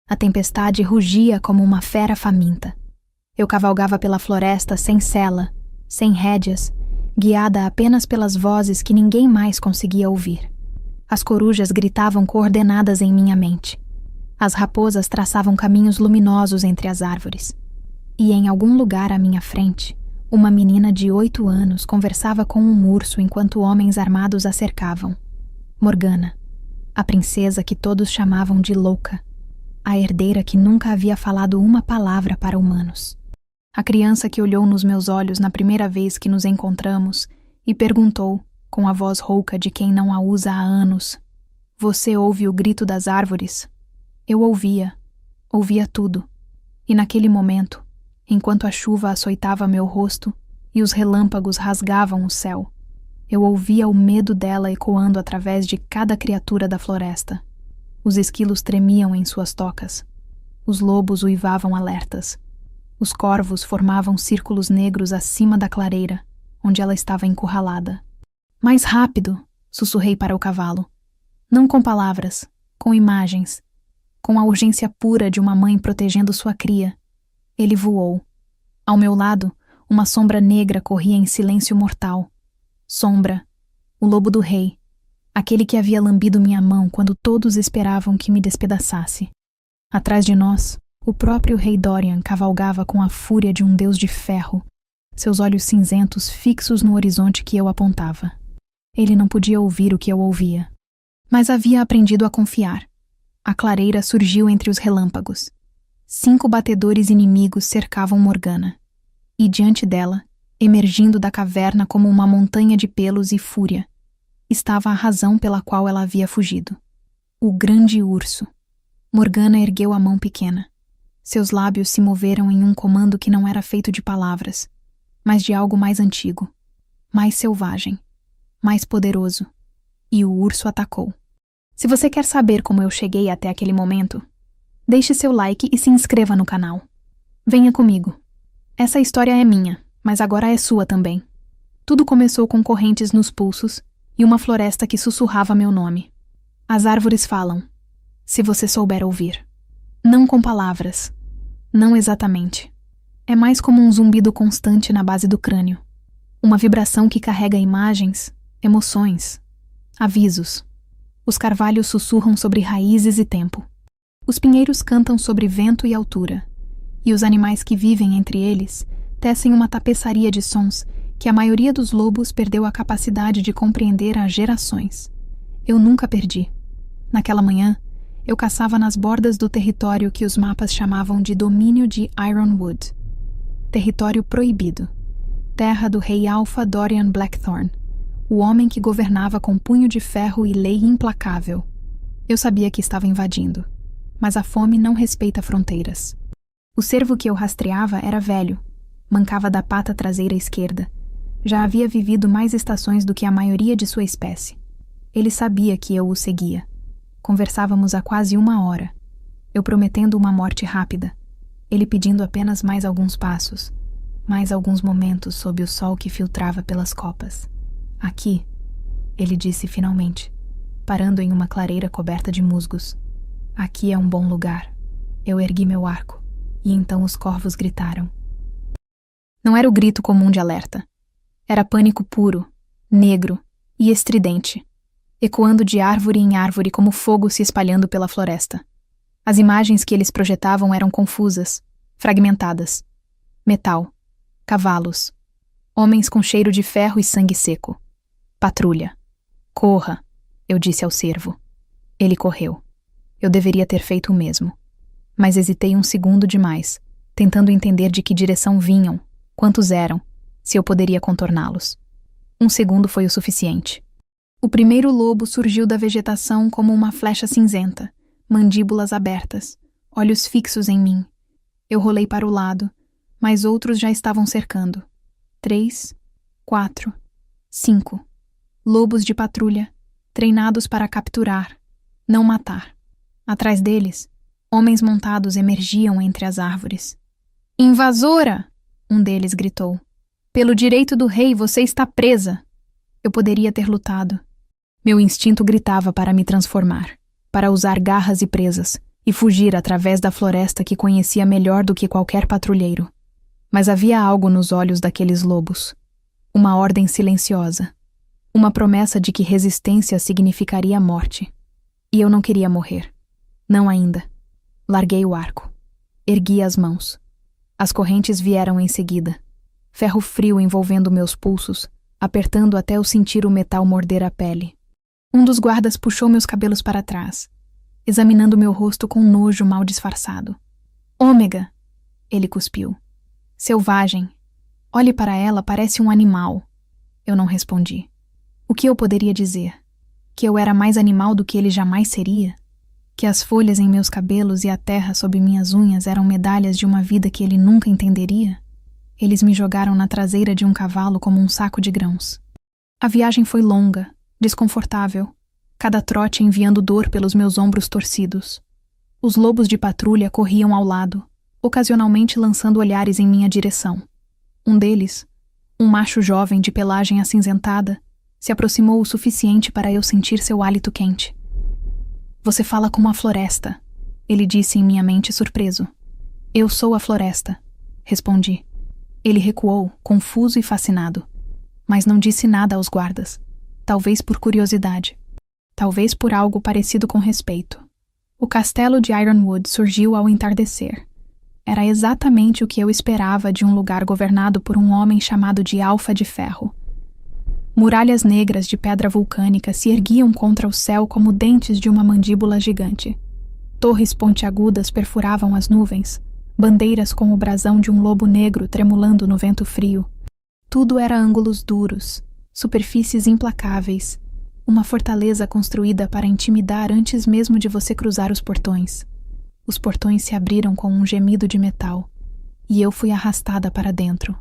A tempestade rugia como uma fera faminta. Eu cavalgava pela floresta sem sela, sem rédeas, guiada apenas pelas vozes que ninguém mais conseguia ouvir. As corujas gritavam coordenadas em minha mente. As raposas traçavam caminhos luminosos entre as árvores. E em algum lugar à minha frente, uma menina de 8 anos conversava com um urso enquanto homens armados a cercavam. Morgana, a princesa que todos chamavam de louca, a herdeira que nunca havia falado uma palavra para humanos. A criança que olhou nos meus olhos na primeira vez que nos encontramos e perguntou, com a voz rouca de quem não a usa há anos: "Você ouve o grito das árvores?" Eu ouvia tudo. E naquele momento, enquanto a chuva açoitava meu rosto e os relâmpagos rasgavam o céu, eu ouvia o medo dela ecoando através de cada criatura da floresta. Os esquilos tremiam em suas tocas. Os lobos uivavam alertas. Os corvos formavam círculos negros acima da clareira, onde ela estava encurralada. "Mais rápido!" sussurrei para o cavalo. Não com palavras, com imagens, com a urgência pura de uma mãe protegendo sua cria. Ele voou. Ao meu lado, uma sombra negra corria em silêncio mortal. Sombra, o lobo do rei, aquele que havia lambido minha mão quando todos esperavam que me despedaçasse. Atrás de nós, o próprio rei Dorian cavalgava com a fúria de um deus de ferro, seus olhos cinzentos fixos no horizonte que eu apontava. Ele não podia ouvir o que eu ouvia, mas havia aprendido a confiar. A clareira surgiu entre os relâmpagos. 5 batedores inimigos cercavam Morgana. E diante dela, emergindo da caverna como uma montanha de pelos e fúria, estava a razão pela qual ela havia fugido. O grande urso. Morgana ergueu a mão pequena. Seus lábios se moveram em um comando que não era feito de palavras, mas de algo mais antigo, mais selvagem, mais poderoso. E o urso atacou. Se você quer saber como eu cheguei até aquele momento, deixe seu like e se inscreva no canal. Venha comigo. Essa história é minha, mas agora é sua também. Tudo começou com correntes nos pulsos e uma floresta que sussurrava meu nome. As árvores falam, se você souber ouvir. Não com palavras. Não exatamente. É mais como um zumbido constante na base do crânio. Uma vibração que carrega imagens, emoções, avisos. Os carvalhos sussurram sobre raízes e tempo. Os pinheiros cantam sobre vento e altura. E os animais que vivem entre eles tecem uma tapeçaria de sons que a maioria dos lobos perdeu a capacidade de compreender há gerações. Eu nunca perdi. Naquela manhã, eu caçava nas bordas do território que os mapas chamavam de domínio de Ironwood. Território proibido. Terra do rei Alpha Dorian Blackthorn, o homem que governava com punho de ferro e lei implacável. Eu sabia que estava invadindo, mas a fome não respeita fronteiras. O cervo que eu rastreava era velho, mancava da pata traseira esquerda. Já havia vivido mais estações do que a maioria de sua espécie. Ele sabia que eu o seguia. Conversávamos há quase 1 hora, eu prometendo uma morte rápida, ele pedindo apenas mais alguns passos, mais alguns momentos sob o sol que filtrava pelas copas. "Aqui", ele disse finalmente, parando em uma clareira coberta de musgos. "Aqui é um bom lugar." Eu ergui meu arco, e então os corvos gritaram. Não era o grito comum de alerta. Era pânico puro, negro e estridente, ecoando de árvore em árvore como fogo se espalhando pela floresta. As imagens que eles projetavam eram confusas, fragmentadas. Metal, cavalos, homens com cheiro de ferro e sangue seco. Patrulha. "Corra", eu disse ao cervo. Ele correu. Eu deveria ter feito o mesmo. Mas hesitei um segundo demais, tentando entender de que direção vinham, quantos eram, se eu poderia contorná-los. 1 segundo foi o suficiente. O primeiro lobo surgiu da vegetação como uma flecha cinzenta, mandíbulas abertas, olhos fixos em mim. Eu rolei para o lado, mas outros já estavam cercando. 3, 4, 5. Lobos de patrulha, treinados para capturar, não matar. Atrás deles, homens montados emergiam entre as árvores. "Invasora!" um deles gritou. "Pelo direito do rei, você está presa!" Eu poderia ter lutado. Meu instinto gritava para me transformar, para usar garras e presas, e fugir através da floresta que conhecia melhor do que qualquer patrulheiro. Mas havia algo nos olhos daqueles lobos. Uma ordem silenciosa. Uma promessa de que resistência significaria morte. E eu não queria morrer. Não ainda. Larguei o arco. Ergui as mãos. As correntes vieram em seguida. Ferro frio envolvendo meus pulsos, apertando até eu sentir o metal morder a pele. Um dos guardas puxou meus cabelos para trás, examinando meu rosto com nojo mal disfarçado. Ômega! Ele cuspiu. Selvagem. Olhe para ela, parece um animal. Eu não respondi. O que eu poderia dizer? Que eu era mais animal do que ele jamais seria? Que as folhas em meus cabelos e a terra sob minhas unhas eram medalhas de uma vida que ele nunca entenderia? Eles me jogaram na traseira de um cavalo como um saco de grãos. A viagem foi longa, desconfortável, cada trote enviando dor pelos meus ombros torcidos. Os lobos de patrulha corriam ao lado, ocasionalmente lançando olhares em minha direção. Um deles, um macho jovem de pelagem acinzentada, se aproximou o suficiente para eu sentir seu hálito quente. Você fala como a floresta, ele disse em minha mente surpreso. Eu sou a floresta, respondi. Ele recuou, confuso e fascinado, mas não disse nada aos guardas, talvez por curiosidade, talvez por algo parecido com respeito. O castelo de Ironwood surgiu ao entardecer. Era exatamente o que eu esperava de um lugar governado por um homem chamado de Alfa de Ferro. Muralhas negras de pedra vulcânica se erguiam contra o céu como dentes de uma mandíbula gigante. Torres pontiagudas perfuravam as nuvens, bandeiras com o brasão de um lobo negro tremulando no vento frio. Tudo era ângulos duros, superfícies implacáveis, uma fortaleza construída para intimidar antes mesmo de você cruzar os portões. Os portões se abriram com um gemido de metal, e eu fui arrastada para dentro.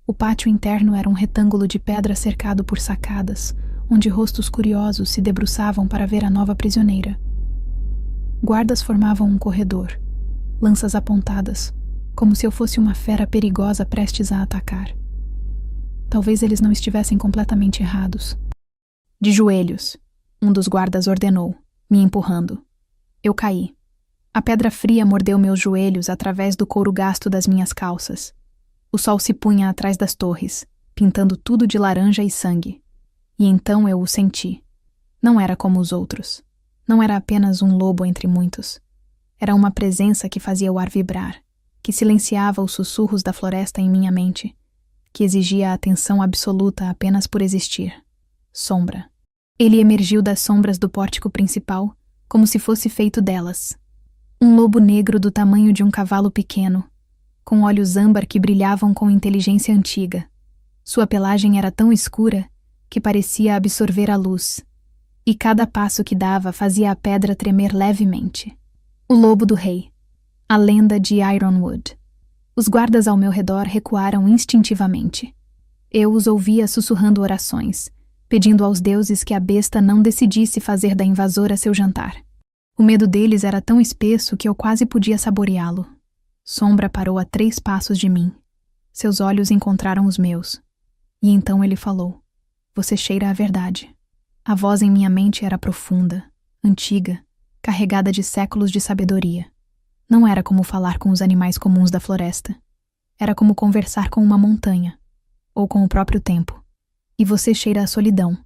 O pátio interno era um retângulo de pedra cercado por sacadas, onde rostos curiosos se debruçavam para ver a nova prisioneira. Guardas formavam um corredor, lanças apontadas, como se eu fosse uma fera perigosa prestes a atacar. Talvez eles não estivessem completamente errados. De joelhos, um dos guardas ordenou, me empurrando. Eu caí. A pedra fria mordeu meus joelhos através do couro gasto das minhas calças. O sol se punha atrás das torres, pintando tudo de laranja e sangue. E então eu o senti. Não era como os outros. Não era apenas um lobo entre muitos. Era uma presença que fazia o ar vibrar, que silenciava os sussurros da floresta em minha mente, que exigia atenção absoluta apenas por existir. Sombra. Ele emergiu das sombras do pórtico principal, como se fosse feito delas. Um lobo negro do tamanho de um cavalo pequeno, com olhos âmbar que brilhavam com inteligência antiga. Sua pelagem era tão escura que parecia absorver a luz, e cada passo que dava fazia a pedra tremer levemente. O lobo do rei. A lenda de Ironwood. Os guardas ao meu redor recuaram instintivamente. Eu os ouvia sussurrando orações, pedindo aos deuses que a besta não decidisse fazer da invasora seu jantar. O medo deles era tão espesso que eu quase podia saboreá-lo. Sombra parou a 3 passos de mim. Seus olhos encontraram os meus. E então ele falou. Você cheira a verdade. A voz em minha mente era profunda, antiga, carregada de séculos de sabedoria. Não era como falar com os animais comuns da floresta. Era como conversar com uma montanha, ou com o próprio tempo. E você cheira a solidão,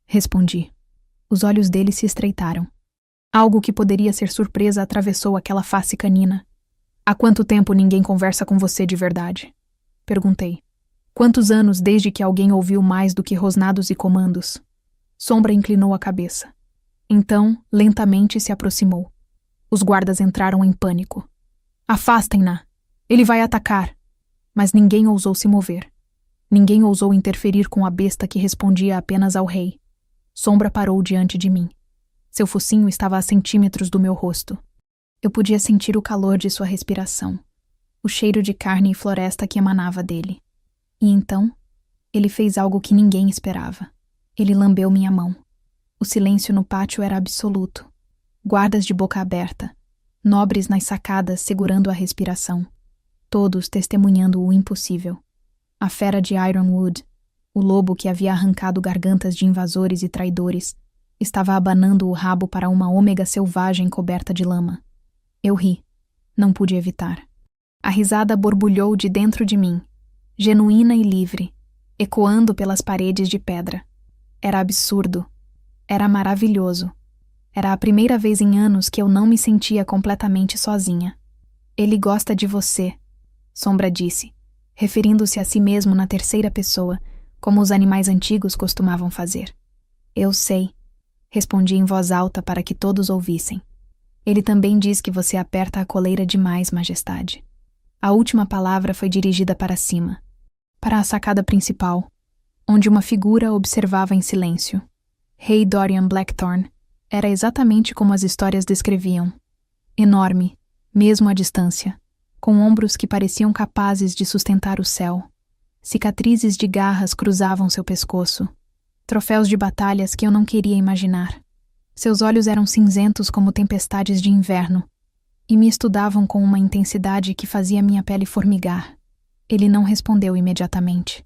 respondi. Os olhos dele se estreitaram. Algo que poderia ser surpresa atravessou aquela face canina. Há quanto tempo ninguém conversa com você de verdade? Perguntei. Quantos anos desde que alguém ouviu mais do que rosnados e comandos? Sombra inclinou a cabeça. Então, lentamente se aproximou. Os guardas entraram em pânico. Afastem-na! Ele vai atacar! Mas ninguém ousou se mover. Ninguém ousou interferir com a besta que respondia apenas ao rei. Sombra parou diante de mim. Seu focinho estava a centímetros do meu rosto. Eu podia sentir o calor de sua respiração, o cheiro de carne e floresta que emanava dele. E então, ele fez algo que ninguém esperava. Ele lambeu minha mão. O silêncio no pátio era absoluto. Guardas de boca aberta, nobres nas sacadas segurando a respiração, todos testemunhando o impossível. A fera de Ironwood, o lobo que havia arrancado gargantas de invasores e traidores, estava abanando o rabo para uma ômega selvagem coberta de lama. Eu ri. Não pude evitar. A risada borbulhou de dentro de mim, genuína e livre, ecoando pelas paredes de pedra. Era absurdo. Era maravilhoso. Era a primeira vez em anos que eu não me sentia completamente sozinha. Ele gosta de você, Sombra disse, referindo-se a si mesmo na terceira pessoa, como os animais antigos costumavam fazer. Eu sei, respondi em voz alta para que todos ouvissem. Ele também diz que você aperta a coleira demais, Majestade. A última palavra foi dirigida para cima, para a sacada principal, onde uma figura observava em silêncio. Rei Dorian Blackthorne era exatamente como as histórias descreviam. Enorme, mesmo à distância, com ombros que pareciam capazes de sustentar o céu. Cicatrizes de garras cruzavam seu pescoço, troféus de batalhas que eu não queria imaginar. Seus olhos eram cinzentos como tempestades de inverno e me estudavam com uma intensidade que fazia minha pele formigar. Ele não respondeu imediatamente.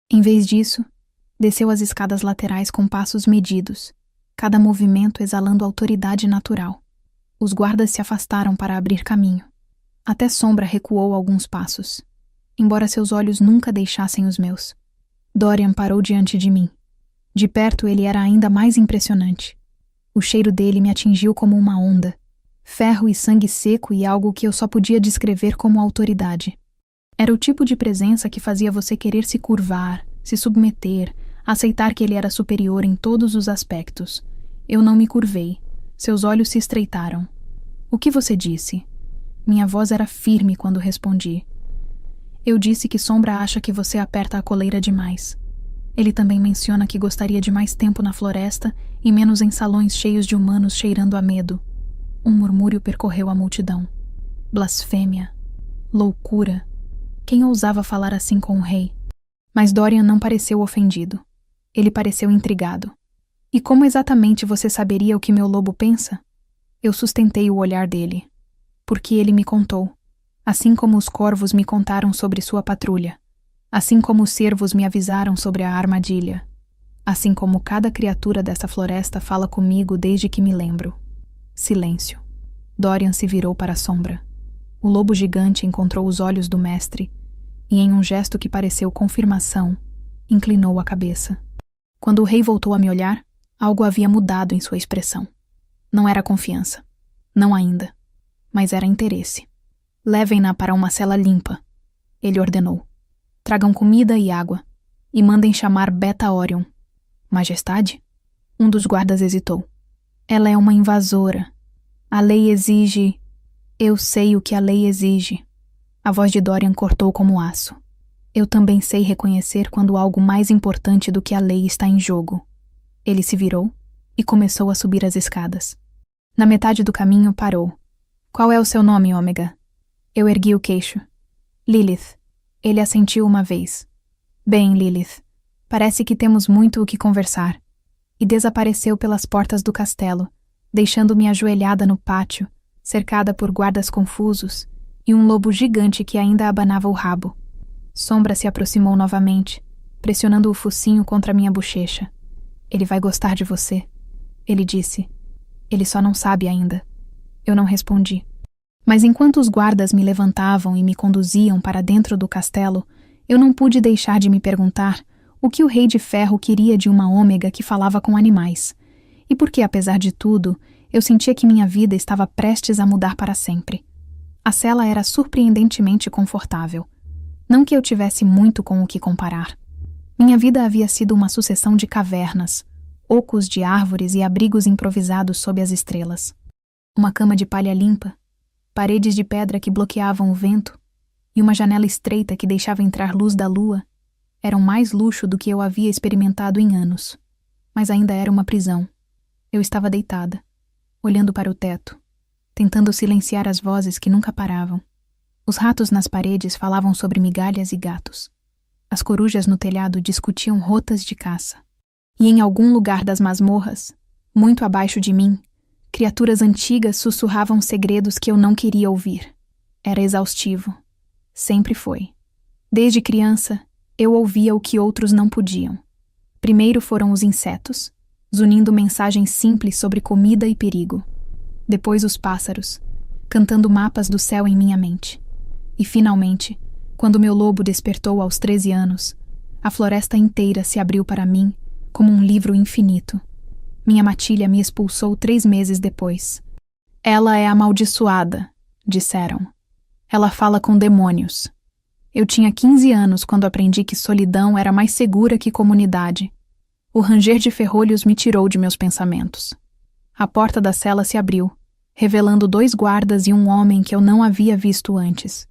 Em vez disso, desceu as escadas laterais com passos medidos, cada movimento exalando autoridade natural. Os guardas se afastaram para abrir caminho. Até Sombra recuou alguns passos, embora seus olhos nunca deixassem os meus. Dorian parou diante de mim. De perto ele era ainda mais impressionante. O cheiro dele me atingiu como uma onda. Ferro e sangue seco e algo que eu só podia descrever como autoridade. Era o tipo de presença que fazia você querer se curvar, se submeter, aceitar que ele era superior em todos os aspectos. Eu não me curvei. Seus olhos se estreitaram. O que você disse? Minha voz era firme quando respondi. Eu disse que Sombra acha que você aperta a coleira demais. Ele também menciona que gostaria de mais tempo na floresta e menos em salões cheios de humanos cheirando a medo. Um murmúrio percorreu a multidão. Blasfêmia. Loucura. Quem ousava falar assim com o rei? Mas Dorian não pareceu ofendido. Ele pareceu intrigado. E como exatamente você saberia o que meu lobo pensa? Eu sustentei o olhar dele. Porque ele me contou. Assim como os corvos me contaram sobre sua patrulha. Assim como os cervos me avisaram sobre a armadilha. Assim como cada criatura dessa floresta fala comigo desde que me lembro. Silêncio. Dorian se virou para a Sombra. O lobo gigante encontrou os olhos do mestre e, em um gesto que pareceu confirmação, inclinou a cabeça. Quando o rei voltou a me olhar, algo havia mudado em sua expressão. Não era confiança. Não ainda. Mas era interesse. Levem-na para uma cela limpa, ele ordenou. Tragam comida e água, e mandem chamar Beta Orion. Majestade? Um dos guardas hesitou. Ela é uma invasora. A lei exige... Eu sei o que a lei exige. A voz de Dorian cortou como aço. Eu também sei reconhecer quando algo mais importante do que a lei está em jogo. Ele se virou e começou a subir as escadas. Na metade do caminho parou. Qual é o seu nome, Ômega? Eu ergui o queixo. Lilith. Ele assentiu uma vez. Bem, Lilith, parece que temos muito o que conversar. E desapareceu pelas portas do castelo, deixando-me ajoelhada no pátio, cercada por guardas confusos e um lobo gigante que ainda abanava o rabo. Sombra se aproximou novamente, pressionando o focinho contra minha bochecha. Ele vai gostar de você, ele disse. Ele só não sabe ainda. Eu não respondi. Mas enquanto os guardas me levantavam e me conduziam para dentro do castelo, eu não pude deixar de me perguntar o que o Rei de Ferro queria de uma Ômega que falava com animais, e porque, apesar de tudo, eu sentia que minha vida estava prestes a mudar para sempre. A cela era surpreendentemente confortável. Não que eu tivesse muito com o que comparar. Minha vida havia sido uma sucessão de cavernas, ocos de árvores e abrigos improvisados sob as estrelas. Uma cama de palha limpa, paredes de pedra que bloqueavam o vento e uma janela estreita que deixava entrar luz da lua eram mais luxo do que eu havia experimentado em anos. Mas ainda era uma prisão. Eu estava deitada, olhando para o teto, tentando silenciar as vozes que nunca paravam. Os ratos nas paredes falavam sobre migalhas e gatos. As corujas no telhado discutiam rotas de caça. E em algum lugar das masmorras, muito abaixo de mim, criaturas antigas sussurravam segredos que eu não queria ouvir. Era exaustivo. Sempre foi. Desde criança, eu ouvia o que outros não podiam. Primeiro foram os insetos, zunindo mensagens simples sobre comida e perigo. Depois os pássaros, cantando mapas do céu em minha mente. E finalmente, quando meu lobo despertou aos 13 anos, a floresta inteira se abriu para mim como um livro infinito. Minha matilha me expulsou 3 meses depois. Ela é amaldiçoada, disseram. Ela fala com demônios. Eu tinha 15 anos quando aprendi que solidão era mais segura que comunidade. O ranger de ferrolhos me tirou de meus pensamentos. A porta da cela se abriu, revelando 2 guardas e um homem que eu não havia visto antes.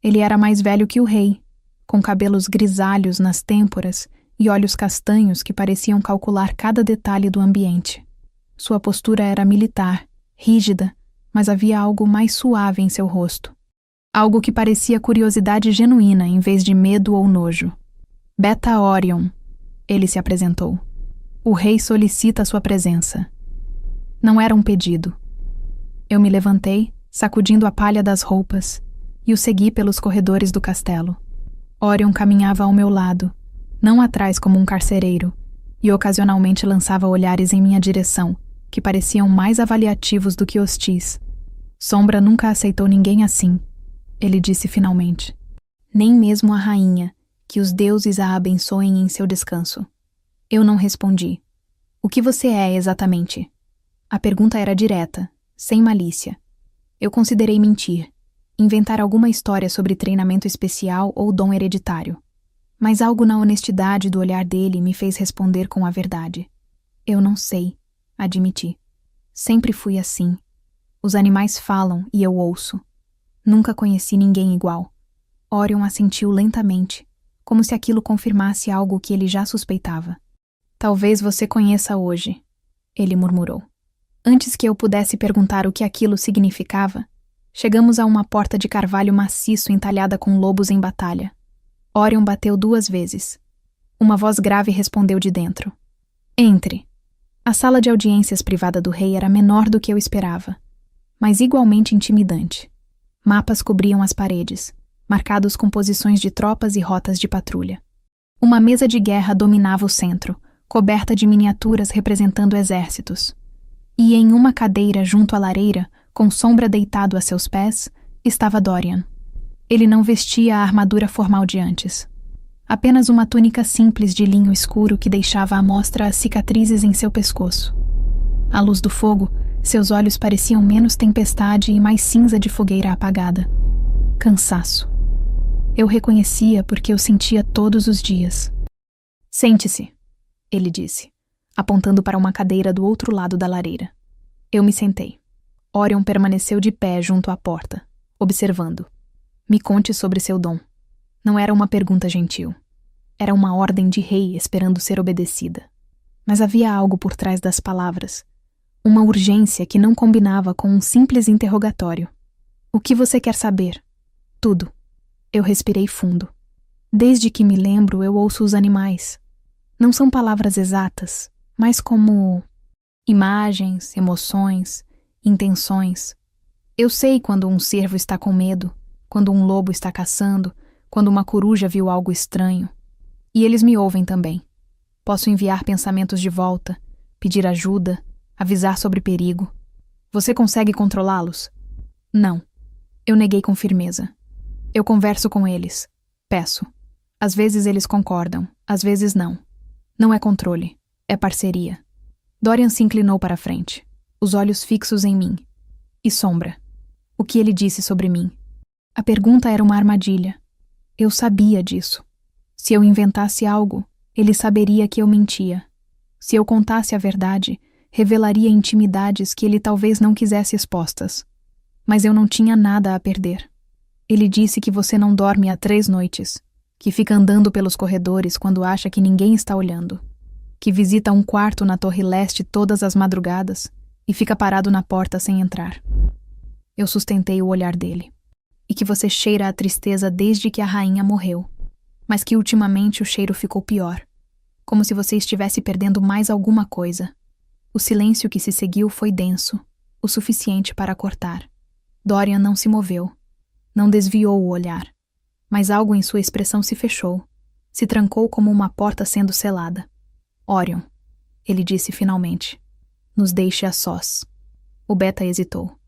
Ele era mais velho que o rei, com cabelos grisalhos nas têmporas e olhos castanhos que pareciam calcular cada detalhe do ambiente. Sua postura era militar, rígida, mas havia algo mais suave em seu rosto. Algo que parecia curiosidade genuína em vez de medo ou nojo. Beta Orion, ele se apresentou. O rei solicita sua presença. Não era um pedido. Eu me levantei, sacudindo a palha das roupas, e o segui pelos corredores do castelo. Orion caminhava ao meu lado, não atrás como um carcereiro, e ocasionalmente lançava olhares em minha direção, que pareciam mais avaliativos do que hostis. Sombra nunca aceitou ninguém assim, ele disse finalmente. Nem mesmo a rainha, que os deuses a abençoem em seu descanso. Eu não respondi. O que você é exatamente? A pergunta era direta, sem malícia. Eu considerei mentir, inventar alguma história sobre treinamento especial ou dom hereditário. Mas algo na honestidade do olhar dele me fez responder com a verdade. Eu não sei, admiti. Sempre fui assim. Os animais falam e eu ouço. Nunca conheci ninguém igual. Orion assentiu lentamente, como se aquilo confirmasse algo que ele já suspeitava. Talvez você conheça hoje, ele murmurou. Antes que eu pudesse perguntar o que aquilo significava, chegamos a uma porta de carvalho maciço entalhada com lobos em batalha. Orion bateu 2 vezes. Uma voz grave respondeu de dentro. Entre. A sala de audiências privada do rei era menor do que eu esperava, mas igualmente intimidante. Mapas cobriam as paredes, marcados com posições de tropas e rotas de patrulha. Uma mesa de guerra dominava o centro, coberta de miniaturas representando exércitos. E em uma cadeira junto à lareira, com Sombra deitado a seus pés, estava Dorian. Ele não vestia a armadura formal de antes. Apenas uma túnica simples de linho escuro que deixava à mostra as cicatrizes em seu pescoço. À luz do fogo, seus olhos pareciam menos tempestade e mais cinza de fogueira apagada. Cansaço. Eu reconhecia porque eu sentia todos os dias. Sente-se, ele disse, apontando para uma cadeira do outro lado da lareira. Eu me sentei. Orion permaneceu de pé junto à porta, observando. Me conte sobre seu dom. Não era uma pergunta gentil. Era uma ordem de rei esperando ser obedecida. Mas havia algo por trás das palavras. Uma urgência que não combinava com um simples interrogatório. O que você quer saber? Tudo. Eu respirei fundo. Desde que me lembro, eu ouço os animais. Não são palavras exatas, mas como imagens, emoções, intenções. Eu sei quando um cervo está com medo, quando um lobo está caçando, quando uma coruja viu algo estranho. E eles me ouvem também. Posso enviar pensamentos de volta, pedir ajuda, avisar sobre perigo. Você consegue controlá-los? Não. Eu neguei com firmeza. Eu converso com eles. Peço. Às vezes eles concordam, às vezes não. Não é controle, é parceria. Dorian se inclinou para a frente, os olhos fixos em mim. E Sombra. O que ele disse sobre mim? A pergunta era uma armadilha. Eu sabia disso. Se eu inventasse algo, ele saberia que eu mentia. Se eu contasse a verdade, revelaria intimidades que ele talvez não quisesse expostas. Mas eu não tinha nada a perder. Ele disse que você não dorme há 3 noites, que fica andando pelos corredores quando acha que ninguém está olhando, que visita um quarto na Torre Leste todas as madrugadas e fica parado na porta sem entrar. Eu sustentei o olhar dele. E que você cheira a tristeza desde que a rainha morreu, mas que ultimamente o cheiro ficou pior, como se você estivesse perdendo mais alguma coisa. O silêncio que se seguiu foi denso, o suficiente para cortar. Dorian não se moveu, não desviou o olhar, mas algo em sua expressão se fechou, se trancou como uma porta sendo selada. Orion, ele disse finalmente, nos deixe a sós. O Beta hesitou.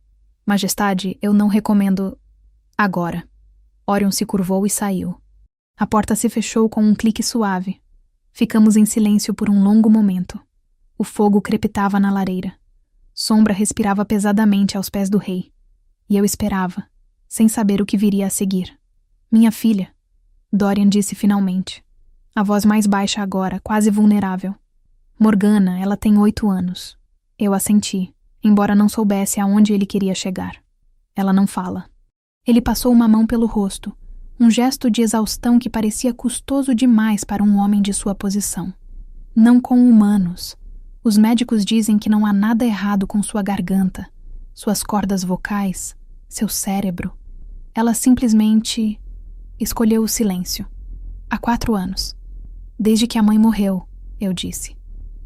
Majestade, eu não recomendo... Agora. Orion se curvou e saiu. A porta se fechou com um clique suave. Ficamos em silêncio por um longo momento. O fogo crepitava na lareira. Sombra respirava pesadamente aos pés do rei. E eu esperava, sem saber o que viria a seguir. Minha filha, Dorian disse finalmente. A voz mais baixa agora, quase vulnerável. Morgana, ela tem 8 anos. Eu assenti, embora não soubesse aonde ele queria chegar. Ela não fala. Ele passou uma mão pelo rosto, um gesto de exaustão que parecia custoso demais para um homem de sua posição. Não com humanos. Os médicos dizem que não há nada errado com sua garganta, suas cordas vocais, seu cérebro. Ela simplesmente escolheu o silêncio. Há 4 anos. Desde que a mãe morreu, eu disse.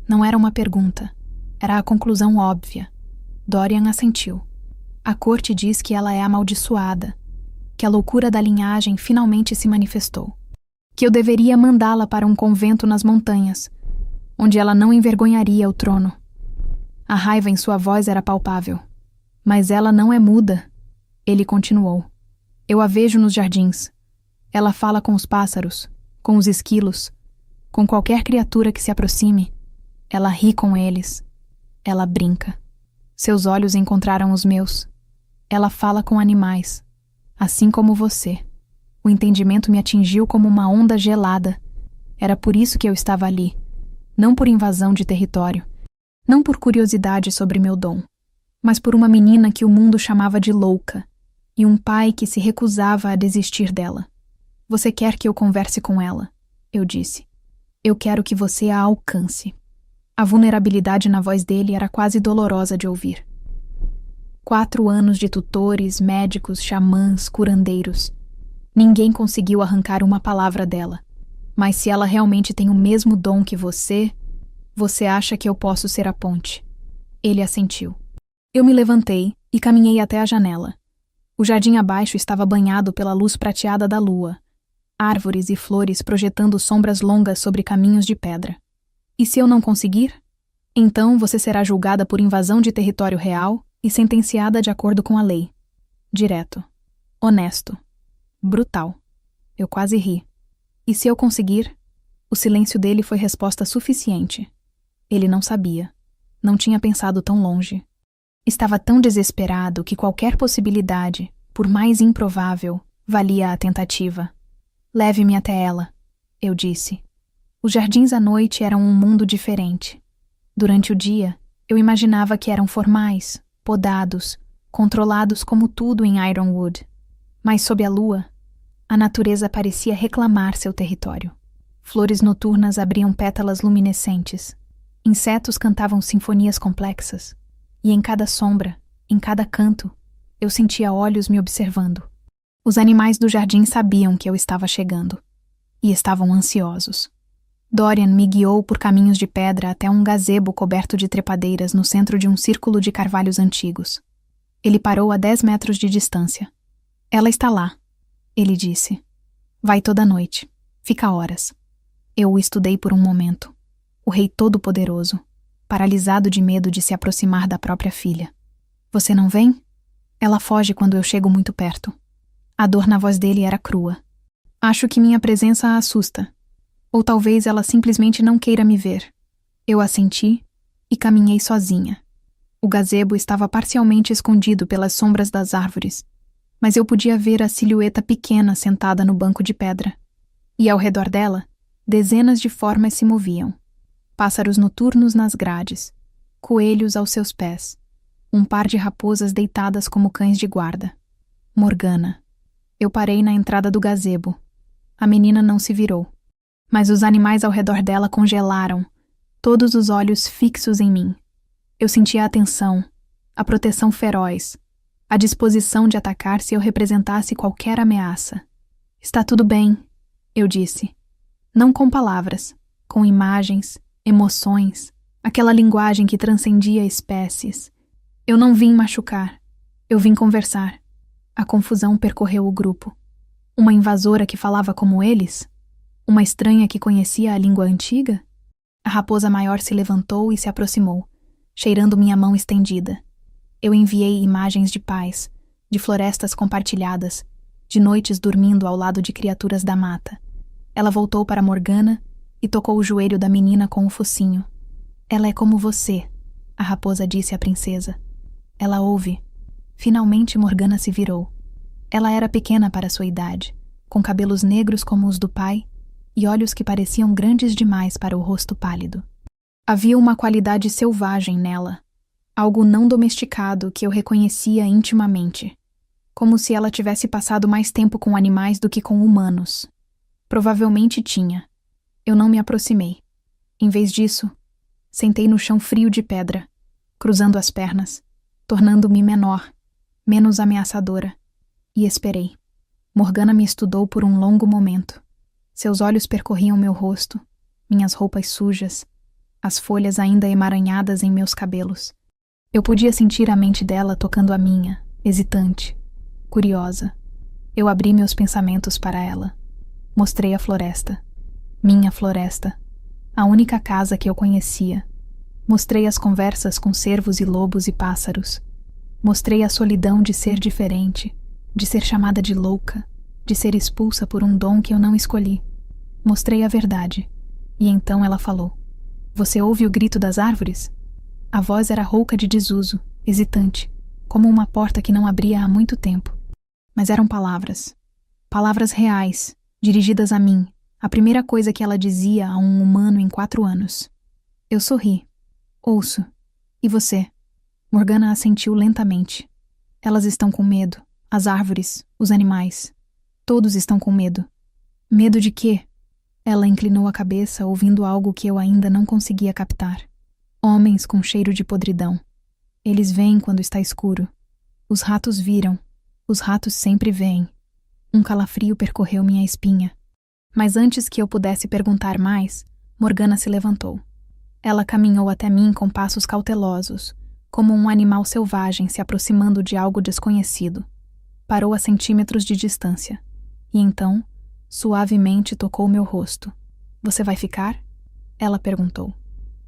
Não era uma pergunta. Era a conclusão óbvia. Dorian assentiu. A corte diz que ela é amaldiçoada, que a loucura da linhagem finalmente se manifestou, que eu deveria mandá-la para um convento nas montanhas, onde ela não envergonharia o trono. A raiva em sua voz era palpável. Mas ela não é muda, ele continuou. Eu a vejo nos jardins. Ela fala com os pássaros, com os esquilos, com qualquer criatura que se aproxime. Ela ri com eles. Ela brinca. Seus olhos encontraram os meus. Ela fala com animais, assim como você. O entendimento me atingiu como uma onda gelada. Era por isso que eu estava ali. Não por invasão de território. Não por curiosidade sobre meu dom. Mas por uma menina que o mundo chamava de louca. E um pai que se recusava a desistir dela. Você quer que eu converse com ela? Eu disse. Eu quero que você a alcance. A vulnerabilidade na voz dele era quase dolorosa de ouvir. 4 anos de tutores, médicos, xamãs, curandeiros. Ninguém conseguiu arrancar uma palavra dela. Mas se ela realmente tem o mesmo dom que você acha que eu posso ser a ponte. Ele assentiu. Eu me levantei e caminhei até a janela. O jardim abaixo estava banhado pela luz prateada da lua. Árvores e flores projetando sombras longas sobre caminhos de pedra. E se eu não conseguir? Então você será julgada por invasão de território real e sentenciada de acordo com a lei. Direto. Honesto. Brutal. Eu quase ri. E se eu conseguir? O silêncio dele foi resposta suficiente. Ele não sabia. Não tinha pensado tão longe. Estava tão desesperado que qualquer possibilidade, por mais improvável, valia a tentativa. Leve-me até ela, eu disse. Os jardins à noite eram um mundo diferente. Durante o dia, eu imaginava que eram formais, podados, controlados como tudo em Ironwood. Mas sob a lua, a natureza parecia reclamar seu território. Flores noturnas abriam pétalas luminescentes. Insetos cantavam sinfonias complexas. E em cada sombra, em cada canto, eu sentia olhos me observando. Os animais do jardim sabiam que eu estava chegando. E estavam ansiosos. Dorian me guiou por caminhos de pedra até um gazebo coberto de trepadeiras no centro de um círculo de carvalhos antigos. Ele parou a 10 metros de distância. Ela está lá, ele disse. Vai toda noite. Fica horas. Eu o estudei por um momento. O rei todo-poderoso, paralisado de medo de se aproximar da própria filha. Você não vem? Ela foge quando eu chego muito perto. A dor na voz dele era crua. Acho que minha presença a assusta. Ou talvez ela simplesmente não queira me ver. Eu assenti e caminhei sozinha. O gazebo estava parcialmente escondido pelas sombras das árvores, mas eu podia ver a silhueta pequena sentada no banco de pedra. E ao redor dela, dezenas de formas se moviam. Pássaros noturnos nas grades, coelhos aos seus pés, um par de raposas deitadas como cães de guarda. Morgana. Eu parei na entrada do gazebo. A menina não se virou. Mas os animais ao redor dela congelaram, todos os olhos fixos em mim. Eu sentia a atenção, a proteção feroz, a disposição de atacar se eu representasse qualquer ameaça. Está tudo bem, eu disse. Não com palavras, com imagens, emoções, aquela linguagem que transcendia espécies. Eu não vim machucar, eu vim conversar. A confusão percorreu o grupo. Uma invasora que falava como eles? Uma estranha que conhecia a língua antiga? A raposa maior se levantou e se aproximou, cheirando minha mão estendida. Eu enviei imagens de paz, de florestas compartilhadas, de noites dormindo ao lado de criaturas da mata. Ela voltou para Morgana e tocou o joelho da menina com o focinho. Ela é como você, a raposa disse à princesa. Ela ouve. Finalmente Morgana se virou. Ela era pequena para sua idade, com cabelos negros como os do pai e olhos que pareciam grandes demais para o rosto pálido. Havia uma qualidade selvagem nela, algo não domesticado que eu reconhecia intimamente, como se ela tivesse passado mais tempo com animais do que com humanos. Provavelmente tinha. Eu não me aproximei. Em vez disso, sentei no chão frio de pedra, cruzando as pernas, tornando-me menor, menos ameaçadora, e esperei. Morgana me estudou por um longo momento. Seus olhos percorriam meu rosto, minhas roupas sujas, as folhas ainda emaranhadas em meus cabelos. Eu podia sentir a mente dela tocando a minha, hesitante, curiosa. Eu abri meus pensamentos para ela. Mostrei a floresta. Minha floresta. A única casa que eu conhecia. Mostrei as conversas com cervos e lobos e pássaros. Mostrei a solidão de ser diferente, de ser chamada de louca, de ser expulsa por um dom que eu não escolhi. Mostrei a verdade. E então ela falou: "Você ouve o grito das árvores?" A voz era rouca de desuso, hesitante, como uma porta que não abria há muito tempo. Mas eram palavras. Palavras reais, dirigidas a mim, a primeira coisa que ela dizia a um humano em 4 anos. Eu sorri. Ouço. E você? Morgana assentiu lentamente. Elas estão com medo. As árvores, os animais. Todos estão com medo. Medo de quê? Ela inclinou a cabeça, ouvindo algo que eu ainda não conseguia captar. Homens com cheiro de podridão. Eles veem quando está escuro. Os ratos viram. Os ratos sempre veem. Um calafrio percorreu minha espinha. Mas antes que eu pudesse perguntar mais, Morgana se levantou. Ela caminhou até mim com passos cautelosos, como um animal selvagem se aproximando de algo desconhecido. Parou a centímetros de distância. E então, suavemente tocou meu rosto. "Você vai ficar?" Ela perguntou.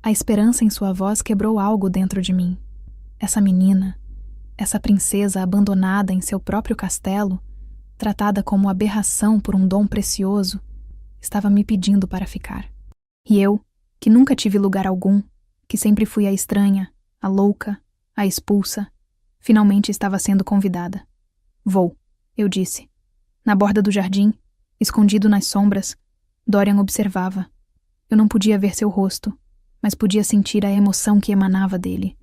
A esperança em sua voz quebrou algo dentro de mim. Essa menina, essa princesa abandonada em seu próprio castelo, tratada como aberração por um dom precioso, estava me pedindo para ficar. E eu, que nunca tive lugar algum, que sempre fui a estranha, a louca, a expulsa, finalmente estava sendo convidada. "Vou", eu disse. Na borda do jardim, escondido nas sombras, Dorian observava. Eu não podia ver seu rosto, mas podia sentir a emoção que emanava dele.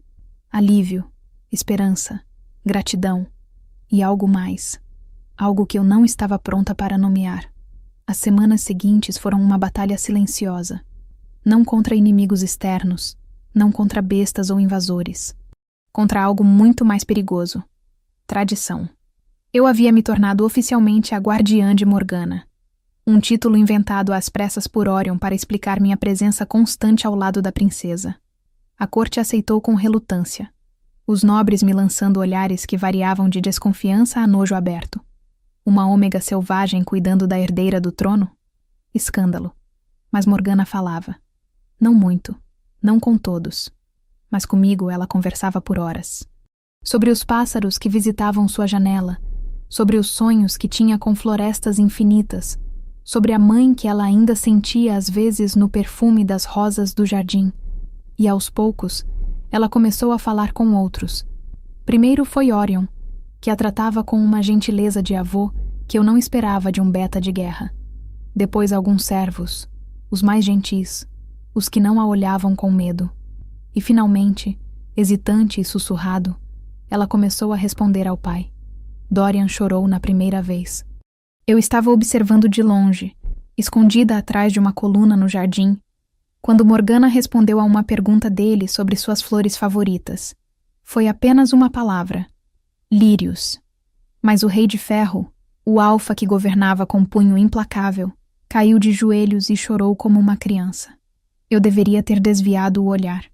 Alívio, esperança, gratidão e algo mais. Algo que eu não estava pronta para nomear. As semanas seguintes foram uma batalha silenciosa. Não contra inimigos externos, não contra bestas ou invasores. Contra algo muito mais perigoso. Tradição. Eu havia me tornado oficialmente a guardiã de Morgana. Um título inventado às pressas por Orion para explicar minha presença constante ao lado da princesa. A corte aceitou com relutância. Os nobres me lançando olhares que variavam de desconfiança a nojo aberto. Uma ômega selvagem cuidando da herdeira do trono? Escândalo. Mas Morgana falava. Não muito, não com todos. Mas comigo ela conversava por horas. Sobre os pássaros que visitavam sua janela, sobre os sonhos que tinha com florestas infinitas, sobre a mãe que ela ainda sentia às vezes no perfume das rosas do jardim. E aos poucos, ela começou a falar com outros. Primeiro foi Orion, que a tratava com uma gentileza de avô que eu não esperava de um beta de guerra. Depois alguns servos, os mais gentis, os que não a olhavam com medo. E finalmente, hesitante e sussurrado, ela começou a responder ao pai. Dorian chorou na primeira vez. Eu estava observando de longe, escondida atrás de uma coluna no jardim, quando Morgana respondeu a uma pergunta dele sobre suas flores favoritas. Foi apenas uma palavra. Lírios. Mas o Rei de Ferro, o alfa que governava com punho implacável, caiu de joelhos e chorou como uma criança. Eu deveria ter desviado o olhar.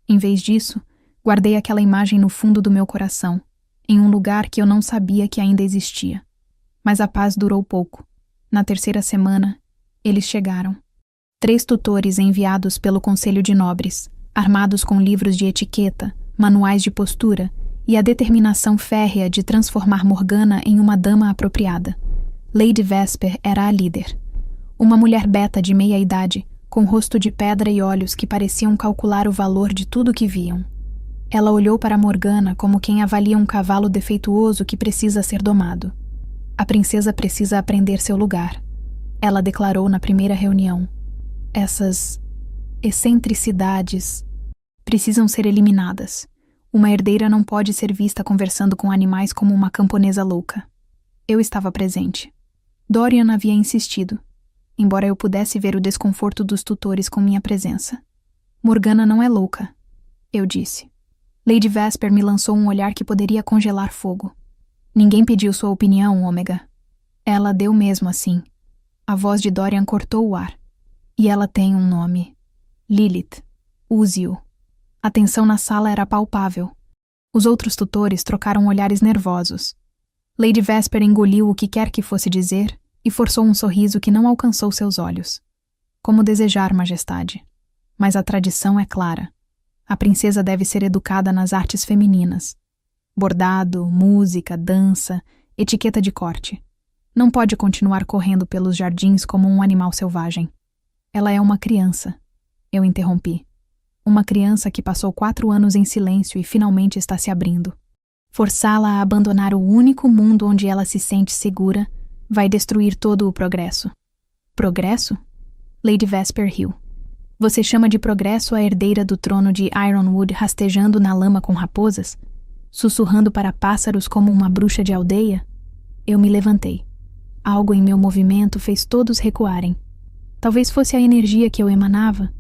Em vez disso, guardei aquela imagem no fundo do meu coração, em um lugar que eu não sabia que ainda existia. Mas a paz durou pouco. Na terceira semana, eles chegaram. 3 tutores enviados pelo Conselho de Nobres, armados com livros de etiqueta, manuais de postura e a determinação férrea de transformar Morgana em uma dama apropriada. Lady Vesper era a líder. Uma mulher beta de meia idade, com rosto de pedra e olhos que pareciam calcular o valor de tudo que viam. Ela olhou para Morgana como quem avalia um cavalo defeituoso que precisa ser domado. A princesa precisa aprender seu lugar. Ela declarou na primeira reunião. Essas excentricidades precisam ser eliminadas. Uma herdeira não pode ser vista conversando com animais como uma camponesa louca. Eu estava presente. Dorian havia insistido, embora eu pudesse ver o desconforto dos tutores com minha presença. Morgana não é louca, eu disse. Lady Vesper me lançou um olhar que poderia congelar fogo. Ninguém pediu sua opinião, Ômega. Ela deu mesmo assim. A voz de Dorian cortou o ar. E ela tem um nome. Lilith. Use-o. A tensão na sala era palpável. Os outros tutores trocaram olhares nervosos. Lady Vesper engoliu o que quer que fosse dizer e forçou um sorriso que não alcançou seus olhos. Como desejar, majestade. Mas a tradição é clara. A princesa deve ser educada nas artes femininas. Bordado, música, dança, etiqueta de corte. Não pode continuar correndo pelos jardins como um animal selvagem. Ela é uma criança. Eu interrompi. Uma criança que passou 4 anos em silêncio e finalmente está se abrindo. Forçá-la a abandonar o único mundo onde ela se sente segura vai destruir todo o progresso. Progresso? Lady Vesper riu. Você chama de progresso a herdeira do trono de Ironwood rastejando na lama com raposas? Sussurrando para pássaros como uma bruxa de aldeia? Eu me levantei. Algo em meu movimento fez todos recuarem. Talvez fosse a energia que eu emanava,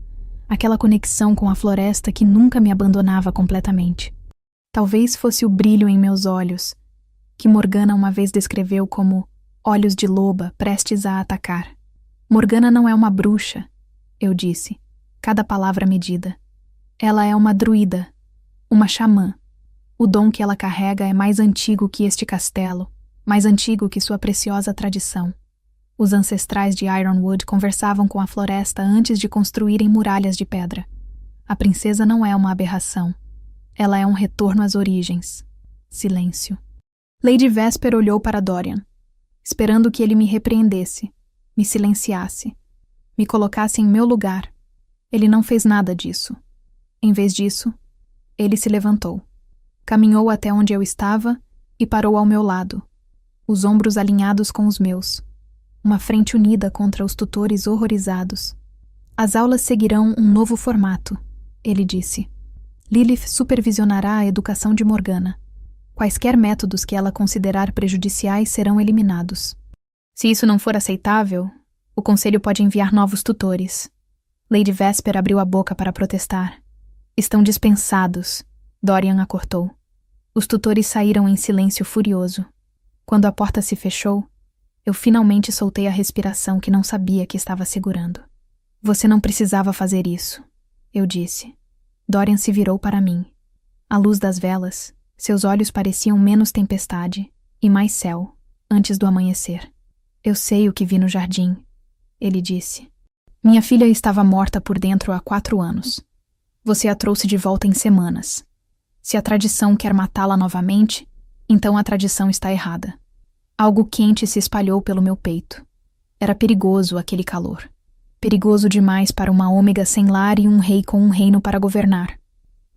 aquela conexão com a floresta que nunca me abandonava completamente. Talvez fosse o brilho em meus olhos, que Morgana uma vez descreveu como olhos de loba prestes a atacar. Morgana não é uma bruxa, eu disse, cada palavra medida. Ela é uma druida, uma xamã. O dom que ela carrega é mais antigo que este castelo, mais antigo que sua preciosa tradição. Os ancestrais de Ironwood conversavam com a floresta antes de construírem muralhas de pedra. A princesa não é uma aberração. Ela é um retorno às origens. Silêncio. Lady Vesper olhou para Dorian, esperando que ele me repreendesse, me silenciasse, me colocasse em meu lugar. Ele não fez nada disso. Em vez disso, ele se levantou. Caminhou até onde eu estava e parou ao meu lado, os ombros alinhados com os meus, uma frente unida contra os tutores horrorizados. As aulas seguirão um novo formato, ele disse. Lilith supervisionará a educação de Morgana. Quaisquer métodos que ela considerar prejudiciais serão eliminados. Se isso não for aceitável, o conselho pode enviar novos tutores. Lady Vesper abriu a boca para protestar. Estão dispensados, Dorian a cortou. Os tutores saíram em silêncio furioso. Quando a porta se fechou, eu finalmente soltei a respiração que não sabia que estava segurando. Você não precisava fazer isso, eu disse. Dorian se virou para mim. À luz das velas, seus olhos pareciam menos tempestade e mais céu, antes do amanhecer. Eu sei o que vi no jardim, ele disse. Minha filha estava morta por dentro há 4 anos. Você a trouxe de volta em semanas. Se a tradição quer matá-la novamente, então a tradição está errada. Algo quente se espalhou pelo meu peito. Era perigoso aquele calor. Perigoso demais para uma ômega sem lar e um rei com um reino para governar.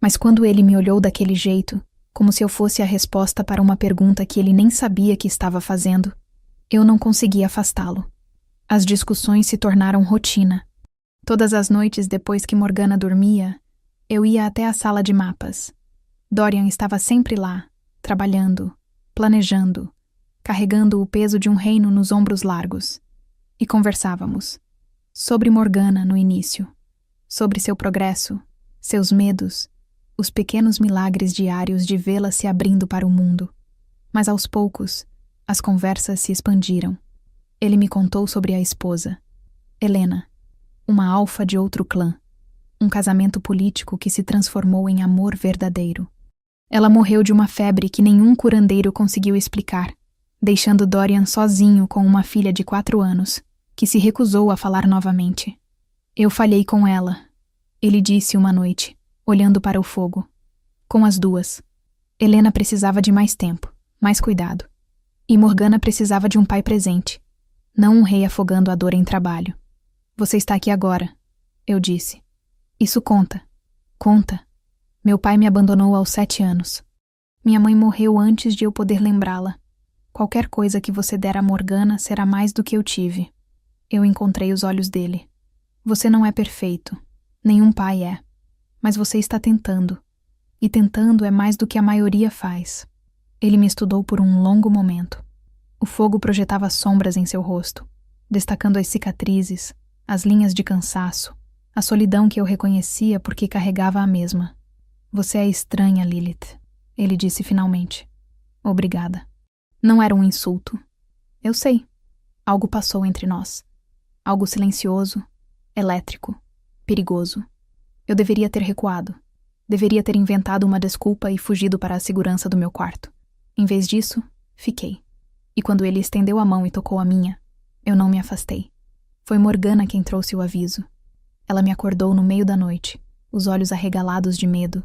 Mas quando ele me olhou daquele jeito, como se eu fosse a resposta para uma pergunta que ele nem sabia que estava fazendo, eu não consegui afastá-lo. As discussões se tornaram rotina. Todas as noites depois que Morgana dormia, eu ia até a sala de mapas. Dorian estava sempre lá, trabalhando, planejando, carregando o peso de um reino nos ombros largos. E conversávamos. Sobre Morgana no início. Sobre seu progresso, seus medos, os pequenos milagres diários de vê-la se abrindo para o mundo. Mas aos poucos, as conversas se expandiram. Ele me contou sobre a esposa, Helena, uma alfa de outro clã. Um casamento político que se transformou em amor verdadeiro. Ela morreu de uma febre que nenhum curandeiro conseguiu explicar, deixando Dorian sozinho com uma filha de 4 anos, que se recusou a falar novamente. Eu falhei com ela, ele disse uma noite, olhando para o fogo. Com as duas. Helena precisava de mais tempo, mais cuidado. E Morgana precisava de um pai presente, não um rei afogando a dor em trabalho. Você está aqui agora, eu disse. Isso conta. Conta. Meu pai me abandonou aos 7 anos. Minha mãe morreu antes de eu poder lembrá-la. Qualquer coisa que você der a Morgana será mais do que eu tive. Eu encontrei os olhos dele. Você não é perfeito. Nenhum pai é. Mas você está tentando. E tentando é mais do que a maioria faz. Ele me estudou por um longo momento. O fogo projetava sombras em seu rosto, destacando as cicatrizes, as linhas de cansaço, a solidão que eu reconhecia porque carregava a mesma. Você é estranha, Lilith, ele disse finalmente. Obrigada. Não era um insulto. Eu sei. Algo passou entre nós. Algo silencioso, elétrico, perigoso. Eu deveria ter recuado. Deveria ter inventado uma desculpa e fugido para a segurança do meu quarto. Em vez disso, fiquei. E quando ele estendeu a mão e tocou a minha, eu não me afastei. Foi Morgana quem trouxe o aviso. Ela me acordou no meio da noite, os olhos arregalados de medo,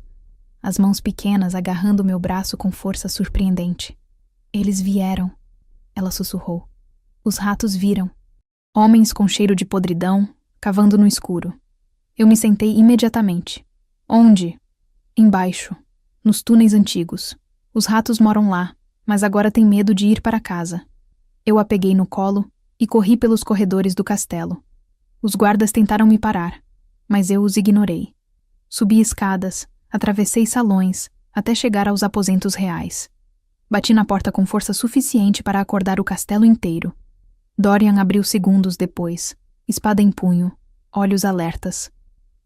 as mãos pequenas agarrando meu braço com força surpreendente. Eles vieram, ela sussurrou. Os ratos viram. Homens com cheiro de podridão, cavando no escuro. Eu me sentei imediatamente. Onde? Embaixo, nos túneis antigos. Os ratos moram lá, mas agora têm medo de ir para casa. Eu a peguei no colo e corri pelos corredores do castelo. Os guardas tentaram me parar, mas eu os ignorei. Subi escadas, atravessei salões, até chegar aos aposentos reais. Bati na porta com força suficiente para acordar o castelo inteiro. Dorian abriu segundos depois, espada em punho, olhos alertas.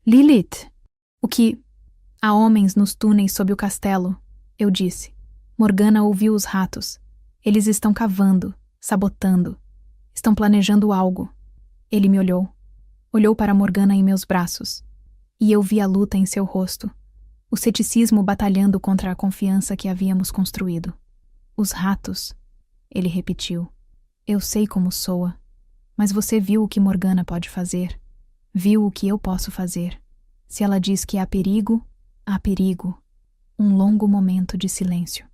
Lilith! O que... Há homens nos túneis sob o castelo, eu disse. Morgana ouviu os ratos. Eles estão cavando, sabotando. Estão planejando algo. Ele me olhou. Olhou para Morgana em meus braços. E eu vi a luta em seu rosto. O ceticismo batalhando contra a confiança que havíamos construído. Os ratos, ele repetiu. Eu sei como soa. Mas você viu o que Morgana pode fazer. Viu o que eu posso fazer. Se ela diz que há perigo, há perigo. Um longo momento de silêncio.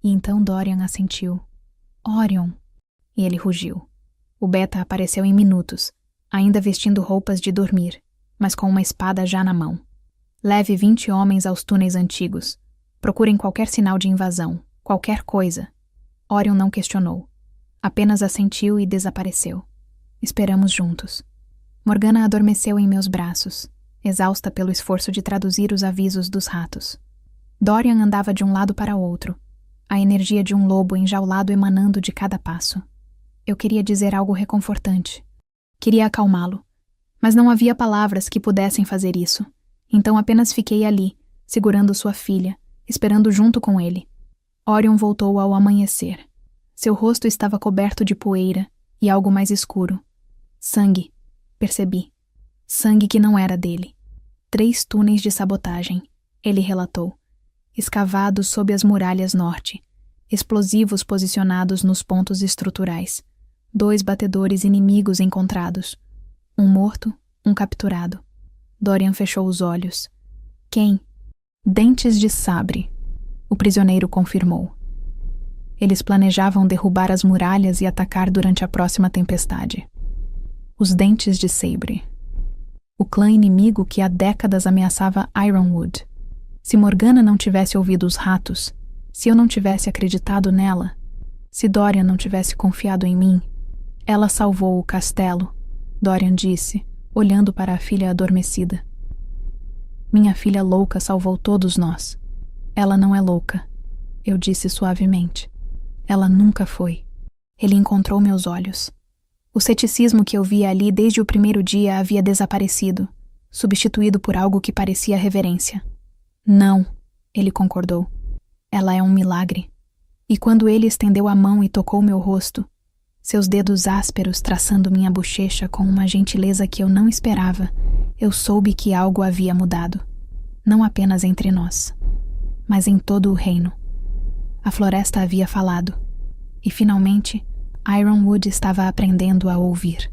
E então Dorian assentiu. Orion! E ele rugiu. O Beta apareceu em minutos, ainda vestindo roupas de dormir, mas com uma espada já na mão. Leve 20 homens aos túneis antigos. Procurem qualquer sinal de invasão, qualquer coisa. Orion não questionou. Apenas assentiu e desapareceu. Esperamos juntos. Morgana adormeceu em meus braços, exausta pelo esforço de traduzir os avisos dos ratos. Dorian andava de um lado para outro, a energia de um lobo enjaulado emanando de cada passo. Eu queria dizer algo reconfortante. Queria acalmá-lo. Mas não havia palavras que pudessem fazer isso. Então apenas fiquei ali, segurando sua filha, esperando junto com ele. Orion voltou ao amanhecer. Seu rosto estava coberto de poeira e algo mais escuro. Sangue, percebi. Sangue que não era dele. 3 túneis de sabotagem, ele relatou. Escavados sob as muralhas norte. Explosivos posicionados nos pontos estruturais. 2 batedores inimigos encontrados. Um morto, um capturado. Dorian fechou os olhos. Quem? Dentes de sabre. O prisioneiro confirmou. Eles planejavam derrubar as muralhas e atacar durante a próxima tempestade. Os Dentes de Sabre. O clã inimigo que há décadas ameaçava Ironwood. Se Morgana não tivesse ouvido os ratos, se eu não tivesse acreditado nela, se Dorian não tivesse confiado em mim, ela salvou o castelo, Dorian disse, olhando para a filha adormecida. Minha filha louca salvou todos nós. Ela não é louca, eu disse suavemente. Ela nunca foi. Ele encontrou meus olhos. O ceticismo que eu via ali desde o primeiro dia havia desaparecido, substituído por algo que parecia reverência. Não, ele concordou. Ela é um milagre. E quando ele estendeu a mão e tocou meu rosto, seus dedos ásperos traçando minha bochecha com uma gentileza que eu não esperava, eu soube que algo havia mudado. Não apenas entre nós, mas em todo o reino. A floresta havia falado. E finalmente, Ironwood estava aprendendo a ouvir.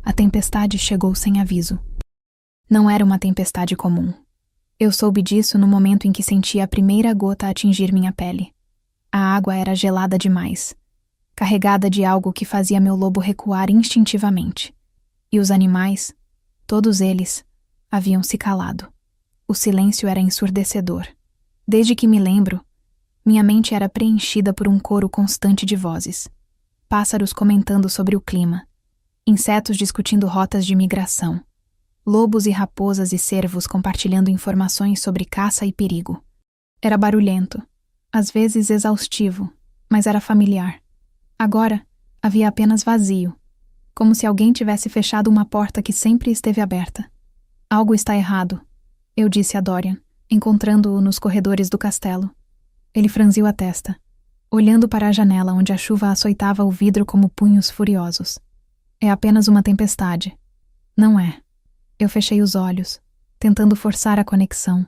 A tempestade chegou sem aviso. Não era uma tempestade comum. Eu soube disso no momento em que senti a primeira gota atingir minha pele. A água era gelada demais, carregada de algo que fazia meu lobo recuar instintivamente. E os animais, todos eles, haviam se calado. O silêncio era ensurdecedor. Desde que me lembro, minha mente era preenchida por um coro constante de vozes. Pássaros comentando sobre o clima, insetos discutindo rotas de migração, lobos e raposas e cervos compartilhando informações sobre caça e perigo. Era barulhento, às vezes exaustivo, mas era familiar. Agora, havia apenas vazio, como se alguém tivesse fechado uma porta que sempre esteve aberta. Algo está errado, eu disse a Dorian, encontrando-o nos corredores do castelo. Ele franziu a testa, olhando para a janela onde a chuva açoitava o vidro como punhos furiosos. É apenas uma tempestade. Não é. Eu fechei os olhos, tentando forçar a conexão,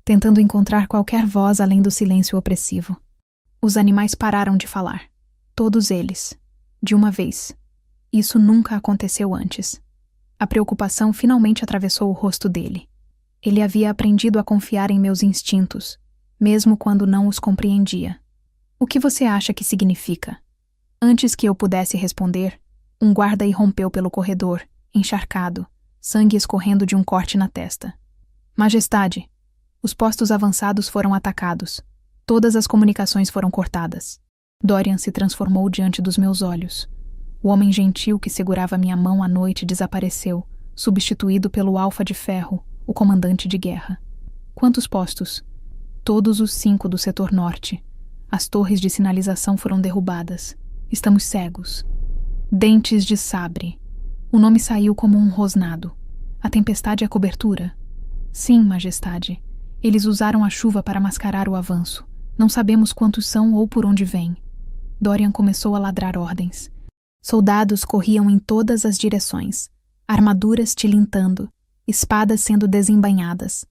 tentando encontrar qualquer voz além do silêncio opressivo. Os animais pararam de falar. Todos eles. De uma vez. Isso nunca aconteceu antes. A preocupação finalmente atravessou o rosto dele. Ele havia aprendido a confiar em meus instintos, mesmo quando não os compreendia. O que você acha que significa? Antes que eu pudesse responder, um guarda irrompeu pelo corredor, encharcado, sangue escorrendo de um corte na testa. Majestade, os postos avançados foram atacados. Todas as comunicações foram cortadas. Dorian se transformou diante dos meus olhos. O homem gentil que segurava minha mão à noite desapareceu, substituído pelo Alfa de Ferro, o comandante de guerra. Quantos postos? Todos os 5 do setor norte. As torres de sinalização foram derrubadas. Estamos cegos. Dentes de sabre. O nome saiu como um rosnado. A tempestade é cobertura? Sim, majestade. Eles usaram a chuva para mascarar o avanço. Não sabemos quantos são ou por onde vêm. Dorian começou a ladrar ordens. Soldados corriam em todas as direções, armaduras tilintando, espadas sendo desembainhadas.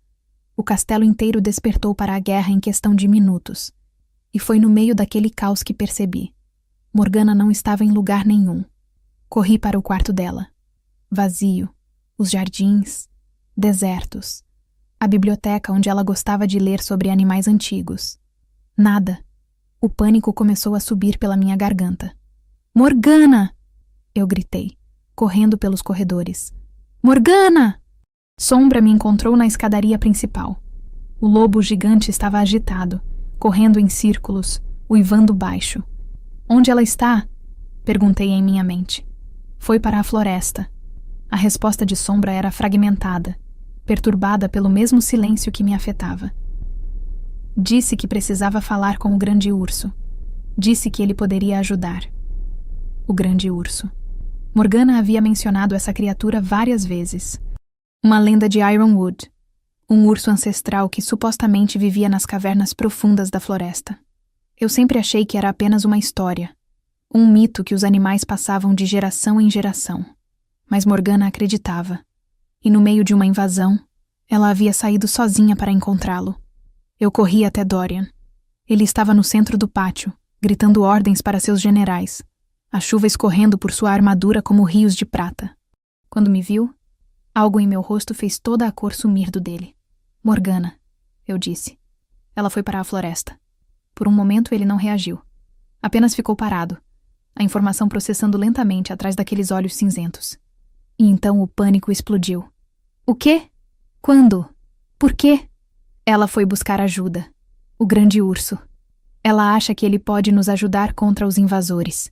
O castelo inteiro despertou para a guerra em questão de minutos. E foi no meio daquele caos que percebi. Morgana não estava em lugar nenhum. Corri para o quarto dela. Vazio. Os jardins. Desertos. A biblioteca onde ela gostava de ler sobre animais antigos. Nada. O pânico começou a subir pela minha garganta. Morgana! Eu gritei, correndo pelos corredores. Morgana! Sombra me encontrou na escadaria principal. O lobo gigante estava agitado, correndo em círculos, uivando baixo. Onde ela está? Perguntei em minha mente. Foi para a floresta. A resposta de Sombra era fragmentada, perturbada pelo mesmo silêncio que me afetava. Disse que precisava falar com o grande urso. Disse que ele poderia ajudar. O grande urso. Morgana havia mencionado essa criatura várias vezes. Uma lenda de Ironwood. Um urso ancestral que supostamente vivia nas cavernas profundas da floresta. Eu sempre achei que era apenas uma história. Um mito que os animais passavam de geração em geração. Mas Morgana acreditava. E no meio de uma invasão, ela havia saído sozinha para encontrá-lo. Eu corri até Dorian. Ele estava no centro do pátio, gritando ordens para seus generais, a chuva escorrendo por sua armadura como rios de prata. Quando me viu, algo em meu rosto fez toda a cor sumir do dele. Morgana, eu disse. Ela foi para a floresta. Por um momento ele não reagiu. Apenas ficou parado, a informação processando lentamente atrás daqueles olhos cinzentos. E então o pânico explodiu. O quê? Quando? Por quê? Ela foi buscar ajuda. O grande urso. Ela acha que ele pode nos ajudar contra os invasores.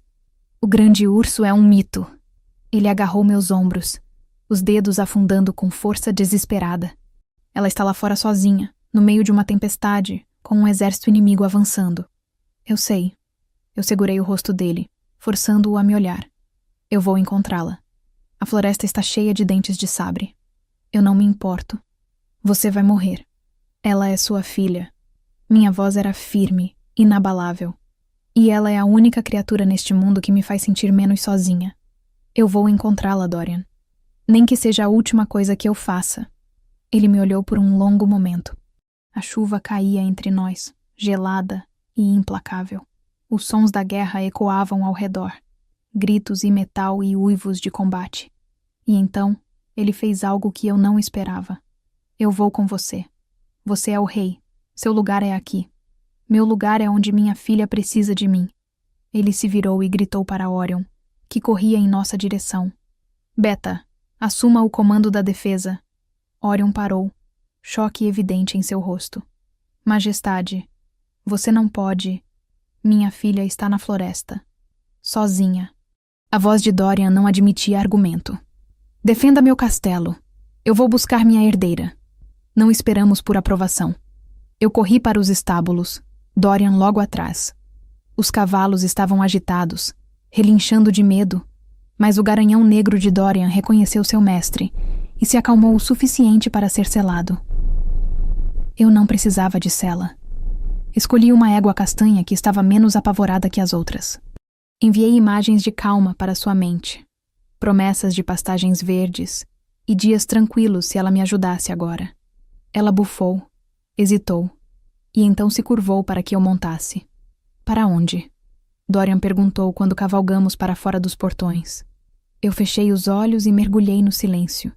O grande urso é um mito. Ele agarrou meus ombros, os dedos afundando com força desesperada. Ela está lá fora sozinha, no meio de uma tempestade, com um exército inimigo avançando. Eu sei. Eu segurei o rosto dele, forçando-o a me olhar. Eu vou encontrá-la. A floresta está cheia de dentes de sabre. Eu não me importo. Você vai morrer. Ela é sua filha. Minha voz era firme, inabalável. E ela é a única criatura neste mundo que me faz sentir menos sozinha. Eu vou encontrá-la, Dorian. Nem que seja a última coisa que eu faça. Ele me olhou por um longo momento. A chuva caía entre nós, gelada e implacável. Os sons da guerra ecoavam ao redor. Gritos e metal e uivos de combate. E então, ele fez algo que eu não esperava. Eu vou com você. Você é o rei. Seu lugar é aqui. Meu lugar é onde minha filha precisa de mim. Ele se virou e gritou para Orion, que corria em nossa direção. Beta, assuma o comando da defesa. Orion parou, choque evidente em seu rosto. Majestade, você não pode. Minha filha está na floresta. Sozinha. A voz de Dorian não admitia argumento. Defenda meu castelo. Eu vou buscar minha herdeira. Não esperamos por aprovação. Eu corri para os estábulos, Dorian logo atrás. Os cavalos estavam agitados, relinchando de medo, mas o garanhão negro de Dorian reconheceu seu mestre e se acalmou o suficiente para ser selado. Eu não precisava de sela. Escolhi uma égua castanha que estava menos apavorada que as outras. Enviei imagens de calma para sua mente, promessas de pastagens verdes e dias tranquilos se ela me ajudasse agora. Ela bufou, hesitou, e então se curvou para que eu montasse. Para onde? Dorian perguntou quando cavalgamos para fora dos portões. Eu fechei os olhos e mergulhei no silêncio.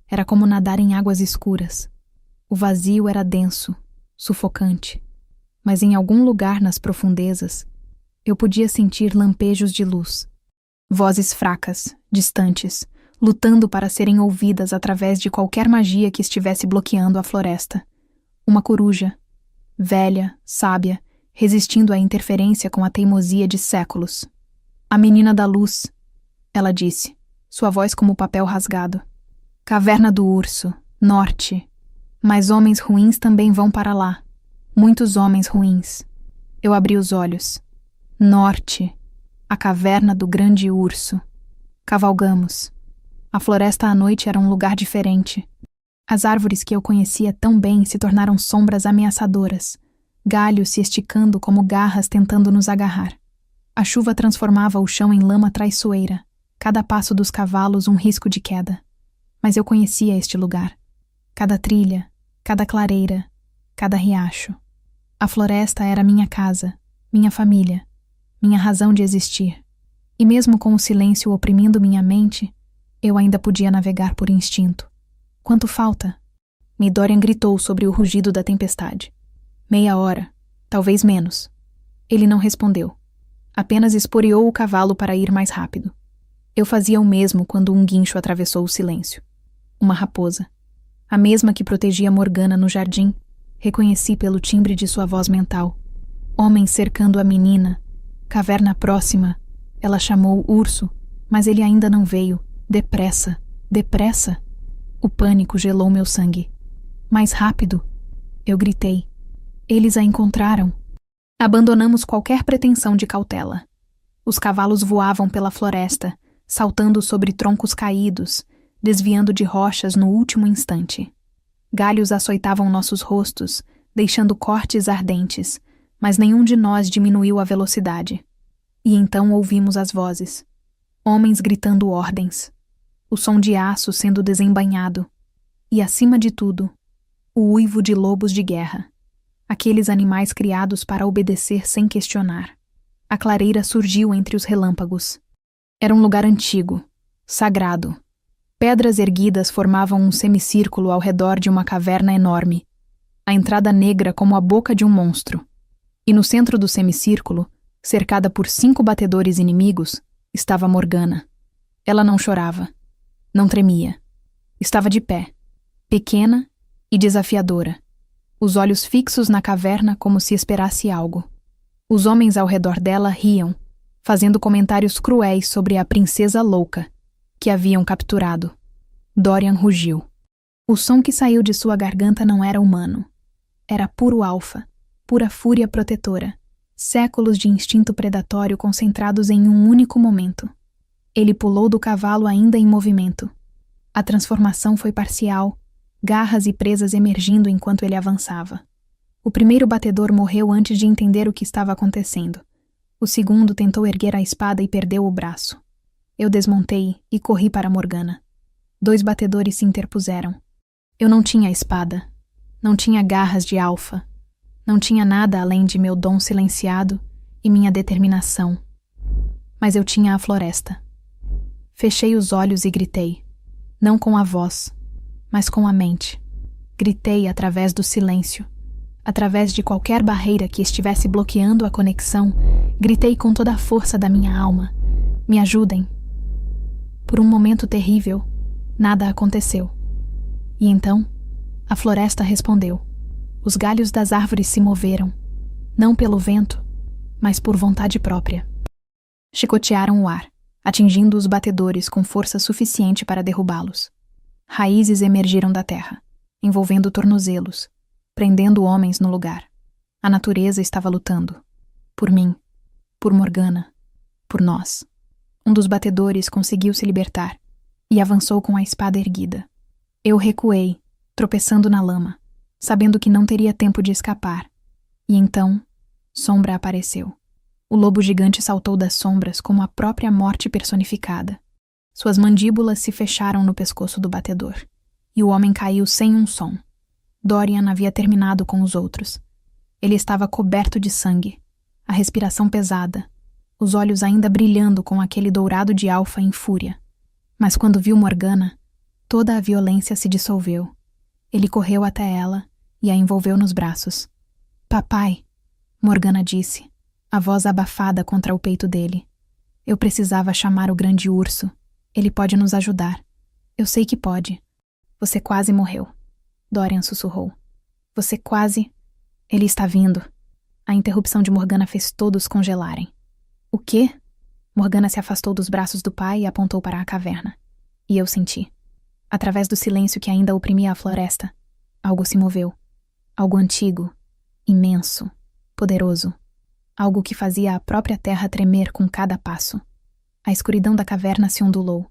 Era como nadar em águas escuras. O vazio era denso, sufocante, mas em algum lugar nas profundezas, eu podia sentir lampejos de luz. Vozes fracas, distantes, lutando para serem ouvidas através de qualquer magia que estivesse bloqueando a floresta. Uma coruja, velha, sábia, resistindo à interferência com a teimosia de séculos. A menina da luz, ela disse, sua voz como papel rasgado. Caverna do Urso, norte. Mas homens ruins também vão para lá. Muitos homens ruins. Eu abri os olhos. Norte. A caverna do grande urso. Cavalgamos. A floresta à noite era um lugar diferente. As árvores que eu conhecia tão bem se tornaram sombras ameaçadoras, galhos se esticando como garras tentando nos agarrar. A chuva transformava o chão em lama traiçoeira, cada passo dos cavalos um risco de queda. Mas eu conhecia este lugar. Cada trilha, cada clareira, cada riacho. A floresta era minha casa, minha família, minha razão de existir. E mesmo com o silêncio oprimindo minha mente, eu ainda podia navegar por instinto. Quanto falta? Dorian gritou sobre o rugido da tempestade. 30 minutos, talvez menos. Ele não respondeu. Apenas esporeou o cavalo para ir mais rápido. Eu fazia o mesmo quando um guincho atravessou o silêncio. Uma raposa. A mesma que protegia Morgana no jardim. Reconheci pelo timbre de sua voz mental. Homens cercando a menina. Caverna próxima. Ela chamou o urso, mas ele ainda não veio. Depressa, depressa. O pânico gelou meu sangue. Mais rápido! Eu gritei. Eles a encontraram. Abandonamos qualquer pretensão de cautela. Os cavalos voavam pela floresta, saltando sobre troncos caídos, desviando de rochas no último instante. Galhos açoitavam nossos rostos, deixando cortes ardentes, mas nenhum de nós diminuiu a velocidade. E então ouvimos as vozes. Homens gritando ordens. O som de aço sendo desembainhado. E, acima de tudo, o uivo de lobos de guerra. Aqueles animais criados para obedecer sem questionar. A clareira surgiu entre os relâmpagos. Era um lugar antigo, sagrado. Pedras erguidas formavam um semicírculo ao redor de uma caverna enorme, a entrada negra como a boca de um monstro. E no centro do semicírculo, cercada por 5 batedores inimigos, estava Morgana. Ela não chorava, não tremia. Estava de pé, pequena e desafiadora, os olhos fixos na caverna como se esperasse algo. Os homens ao redor dela riam, fazendo comentários cruéis sobre a princesa louca, que haviam capturado. Dorian rugiu. O som que saiu de sua garganta não era humano. Era puro alfa, pura fúria protetora, séculos de instinto predatório concentrados em um único momento. Ele pulou do cavalo ainda em movimento. A transformação foi parcial, garras e presas emergindo enquanto ele avançava. O primeiro batedor morreu antes de entender o que estava acontecendo. O segundo tentou erguer a espada e perdeu o braço. Eu desmontei e corri para Morgana. 2 batedores se interpuseram. Eu não tinha espada. Não tinha garras de alfa. Não tinha nada além de meu dom silenciado e minha determinação. Mas eu tinha a floresta. Fechei os olhos e gritei. Não com a voz, mas com a mente. Gritei através do silêncio. Através de qualquer barreira que estivesse bloqueando a conexão, gritei com toda a força da minha alma. Me ajudem. Por um momento terrível, nada aconteceu. E então, a floresta respondeu. Os galhos das árvores se moveram, não pelo vento, mas por vontade própria. Chicotearam o ar, atingindo os batedores com força suficiente para derrubá-los. Raízes emergiram da terra, envolvendo tornozelos, prendendo homens no lugar. A natureza estava lutando. Por mim, por Morgana, por nós. Um dos batedores conseguiu se libertar e avançou com a espada erguida. Eu recuei, tropeçando na lama, sabendo que não teria tempo de escapar. E então, Sombra apareceu. O lobo gigante saltou das sombras como a própria morte personificada. Suas mandíbulas se fecharam no pescoço do batedor, e o homem caiu sem um som. Dorian havia terminado com os outros. Ele estava coberto de sangue, a respiração pesada, os olhos ainda brilhando com aquele dourado de alfa em fúria. Mas quando viu Morgana, toda a violência se dissolveu. Ele correu até ela e a envolveu nos braços. "Papai", Morgana disse, a voz abafada contra o peito dele. "Eu precisava chamar o grande urso. Ele pode nos ajudar. Eu sei que pode." "Você quase morreu", Dorian sussurrou. "Você quase..." "Ele está vindo." A interrupção de Morgana fez todos congelarem. "O quê?" Morgana se afastou dos braços do pai e apontou para a caverna. E eu senti. Através do silêncio que ainda oprimia a floresta, algo se moveu. Algo antigo, imenso, poderoso. Algo que fazia a própria terra tremer com cada passo. A escuridão da caverna se ondulou.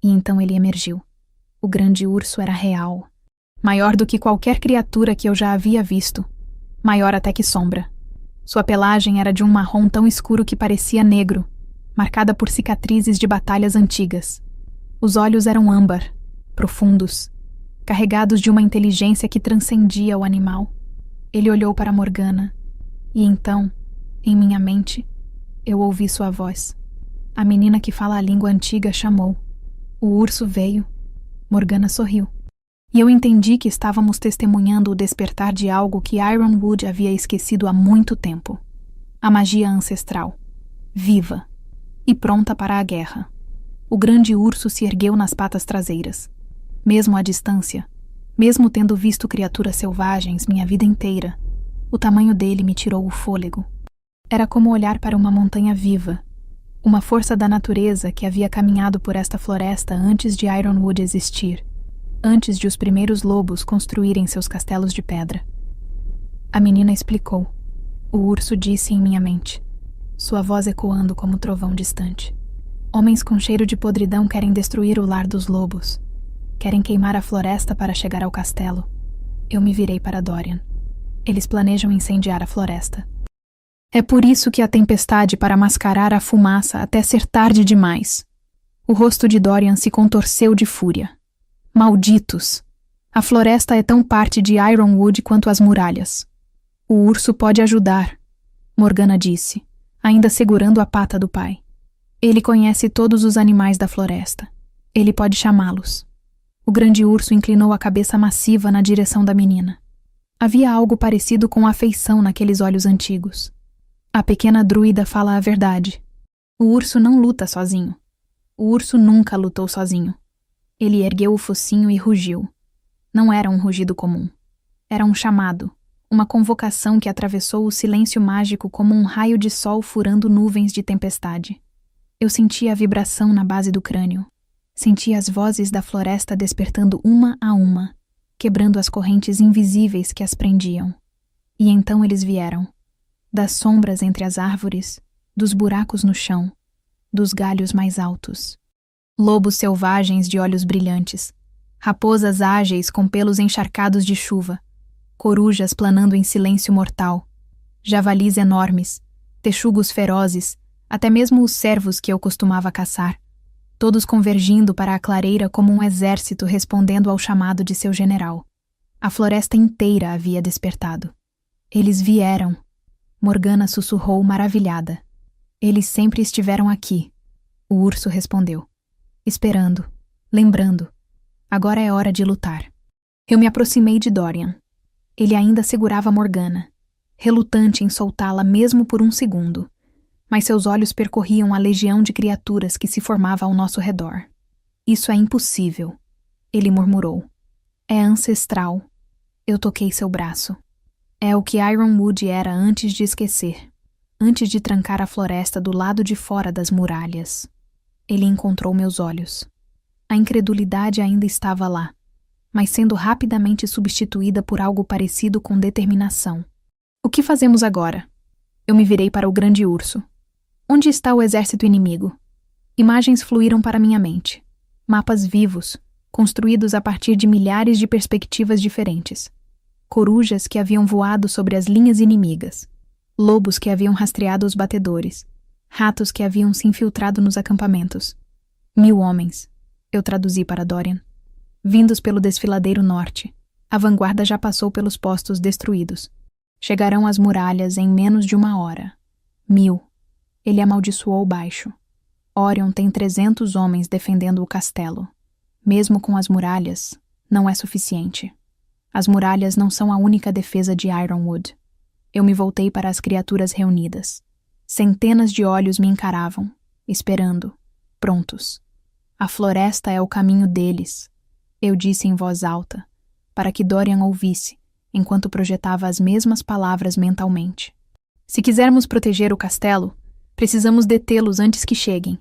E então ele emergiu. O grande urso era real. Maior do que qualquer criatura que eu já havia visto. Maior até que Sombra. Sua pelagem era de um marrom tão escuro que parecia negro, marcada por cicatrizes de batalhas antigas. Os olhos eram âmbar, profundos, carregados de uma inteligência que transcendia o animal. Ele olhou para Morgana, e então, em minha mente, eu ouvi sua voz. A menina que fala a língua antiga chamou. O urso veio. Morgana sorriu. E eu entendi que estávamos testemunhando o despertar de algo que Ironwood havia esquecido há muito tempo. A magia ancestral. Viva. E pronta para a guerra. O grande urso se ergueu nas patas traseiras. Mesmo à distância, mesmo tendo visto criaturas selvagens minha vida inteira, o tamanho dele me tirou o fôlego. Era como olhar para uma montanha viva, uma força da natureza que havia caminhado por esta floresta antes de Ironwood existir, antes de os primeiros lobos construírem seus castelos de pedra. A menina explicou. O urso disse em minha mente, sua voz ecoando como trovão distante. Homens com cheiro de podridão querem destruir o lar dos lobos. Querem queimar a floresta para chegar ao castelo. Eu me virei para Dorian. Eles planejam incendiar a floresta. É por isso que a tempestade para mascarar a fumaça até ser tarde demais. O rosto de Dorian se contorceu de fúria. Malditos! A floresta é tão parte de Ironwood quanto as muralhas. O urso pode ajudar, Morgana disse, ainda segurando a pata do pai. Ele conhece todos os animais da floresta. Ele pode chamá-los. O grande urso inclinou a cabeça massiva na direção da menina. Havia algo parecido com afeição naqueles olhos antigos. A pequena druida fala a verdade. O urso não luta sozinho. O urso nunca lutou sozinho. Ele ergueu o focinho e rugiu. Não era um rugido comum. Era um chamado, uma convocação que atravessou o silêncio mágico como um raio de sol furando nuvens de tempestade. Eu sentia a vibração na base do crânio. Sentia as vozes da floresta despertando uma a uma, quebrando as correntes invisíveis que as prendiam. E então eles vieram. Das sombras entre as árvores, dos buracos no chão, dos galhos mais altos. Lobos selvagens de olhos brilhantes, raposas ágeis com pelos encharcados de chuva, corujas planando em silêncio mortal, javalis enormes, texugos ferozes, até mesmo os cervos que eu costumava caçar, todos convergindo para a clareira como um exército respondendo ao chamado de seu general. A floresta inteira havia despertado. Eles vieram. Morgana sussurrou maravilhada. Eles sempre estiveram aqui. O urso respondeu. Esperando, lembrando. Agora é hora de lutar. Eu me aproximei de Dorian. Ele ainda segurava Morgana, relutante em soltá-la mesmo por um segundo, mas seus olhos percorriam a legião de criaturas que se formava ao nosso redor. Isso é impossível, ele murmurou. É ancestral. Eu toquei seu braço. É o que Ironwood era antes de esquecer, antes de trancar a floresta do lado de fora das muralhas. Ele encontrou meus olhos. A incredulidade ainda estava lá, mas sendo rapidamente substituída por algo parecido com determinação. O que fazemos agora? Eu me virei para o grande urso. Onde está o exército inimigo? Imagens fluíram para minha mente. Mapas vivos, construídos a partir de milhares de perspectivas diferentes. Corujas que haviam voado sobre as linhas inimigas. Lobos que haviam rastreado os batedores. Ratos que haviam se infiltrado nos acampamentos. 1000 homens, eu traduzi para Dorian. Vindos pelo desfiladeiro norte, a vanguarda já passou pelos postos destruídos. Chegarão às muralhas em menos de 1 hora. 1000. Ele amaldiçoou baixo. Orion tem 300 homens defendendo o castelo. Mesmo com as muralhas, não é suficiente. As muralhas não são a única defesa de Ironwood. Eu me voltei para as criaturas reunidas. Centenas de olhos me encaravam, esperando, prontos. A floresta é o caminho deles, eu disse em voz alta, para que Dorian ouvisse, enquanto projetava as mesmas palavras mentalmente. Se quisermos proteger o castelo, precisamos detê-los antes que cheguem.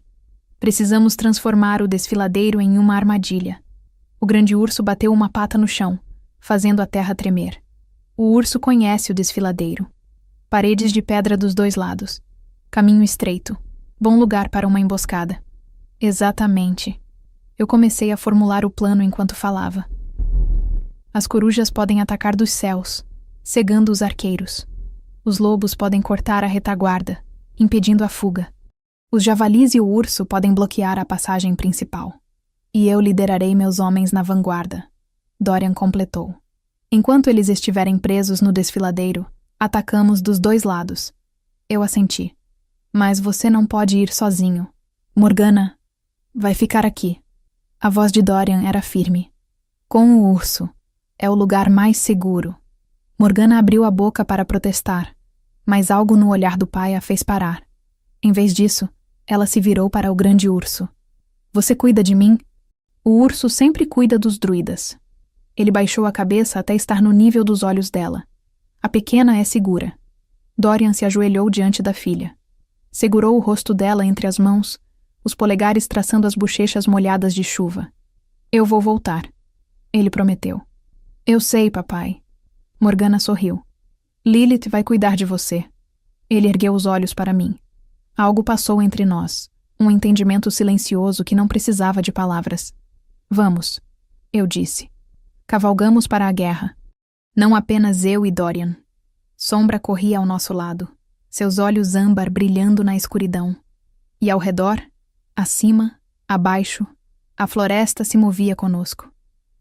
Precisamos transformar o desfiladeiro em uma armadilha. O grande urso bateu uma pata no chão, fazendo a terra tremer. O urso conhece o desfiladeiro. Paredes de pedra dos 2 lados. Caminho estreito. Bom lugar para uma emboscada. Exatamente. Eu comecei a formular o plano enquanto falava. As corujas podem atacar dos céus, cegando os arqueiros. Os lobos podem cortar a retaguarda, impedindo a fuga. Os javalis e o urso podem bloquear a passagem principal. E eu liderarei meus homens na vanguarda. Dorian completou. Enquanto eles estiverem presos no desfiladeiro, atacamos dos 2 lados. Eu assenti. Mas você não pode ir sozinho. Morgana vai ficar aqui. A voz de Dorian era firme. Com o urso. É o lugar mais seguro. Morgana abriu a boca para protestar, mas algo no olhar do pai a fez parar. Em vez disso, ela se virou para o grande urso. Você cuida de mim? O urso sempre cuida dos druidas. Ele baixou a cabeça até estar no nível dos olhos dela. A pequena é segura. Dorian se ajoelhou diante da filha. Segurou o rosto dela entre as mãos, os polegares traçando as bochechas molhadas de chuva. Eu vou voltar, ele prometeu. Eu sei, papai. Morgana sorriu. Lilith vai cuidar de você. Ele ergueu os olhos para mim. Algo passou entre nós, um entendimento silencioso que não precisava de palavras. Vamos, eu disse. Cavalgamos para a guerra. Não apenas eu e Dorian. Sombra corria ao nosso lado, seus olhos âmbar brilhando na escuridão. E ao redor, acima, abaixo, a floresta se movia conosco.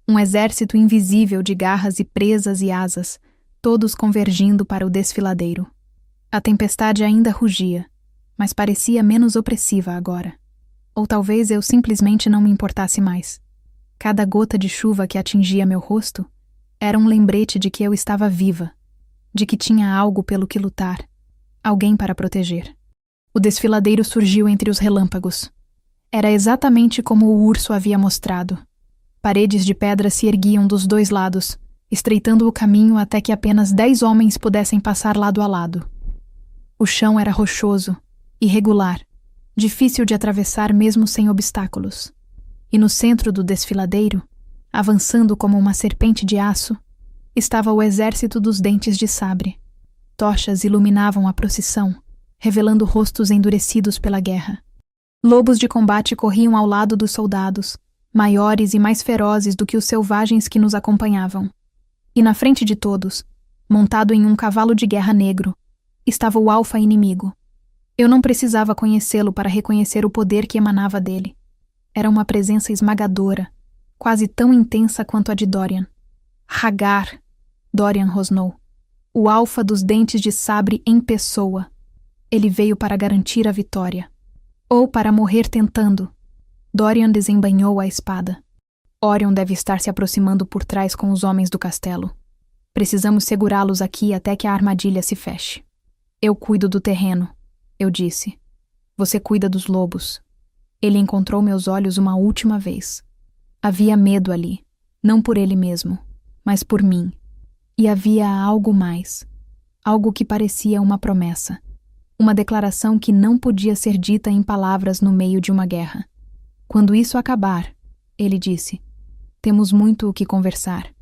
Um exército invisível de garras e presas e asas, todos convergindo para o desfiladeiro. A tempestade ainda rugia, mas parecia menos opressiva agora. Ou talvez eu simplesmente não me importasse mais. Cada gota de chuva que atingia meu rosto era um lembrete de que eu estava viva, de que tinha algo pelo que lutar, alguém para proteger. O desfiladeiro surgiu entre os relâmpagos. Era exatamente como o urso havia mostrado. Paredes de pedra se erguiam dos 2 lados, estreitando o caminho até que apenas 10 homens pudessem passar lado a lado. O chão era rochoso, irregular, difícil de atravessar mesmo sem obstáculos. E no centro do desfiladeiro, avançando como uma serpente de aço, estava o exército dos dentes de sabre. Tochas iluminavam a procissão, revelando rostos endurecidos pela guerra. Lobos de combate corriam ao lado dos soldados, maiores e mais ferozes do que os selvagens que nos acompanhavam. E na frente de todos, montado em um cavalo de guerra negro, estava o alfa inimigo. Eu não precisava conhecê-lo para reconhecer o poder que emanava dele. Era uma presença esmagadora, quase tão intensa quanto a de Dorian. Hagar, Dorian rosnou. O alfa dos dentes de sabre em pessoa. Ele veio para garantir a vitória. Ou para morrer tentando. Dorian desembainhou a espada. Orion deve estar se aproximando por trás com os homens do castelo. Precisamos segurá-los aqui até que a armadilha se feche. Eu cuido do terreno, eu disse. Você cuida dos lobos. Ele encontrou meus olhos uma última vez. Havia medo ali, não por ele mesmo, mas por mim. E havia algo mais. Algo que parecia uma promessa. Uma declaração que não podia ser dita em palavras no meio de uma guerra. Quando isso acabar, ele disse, temos muito o que conversar.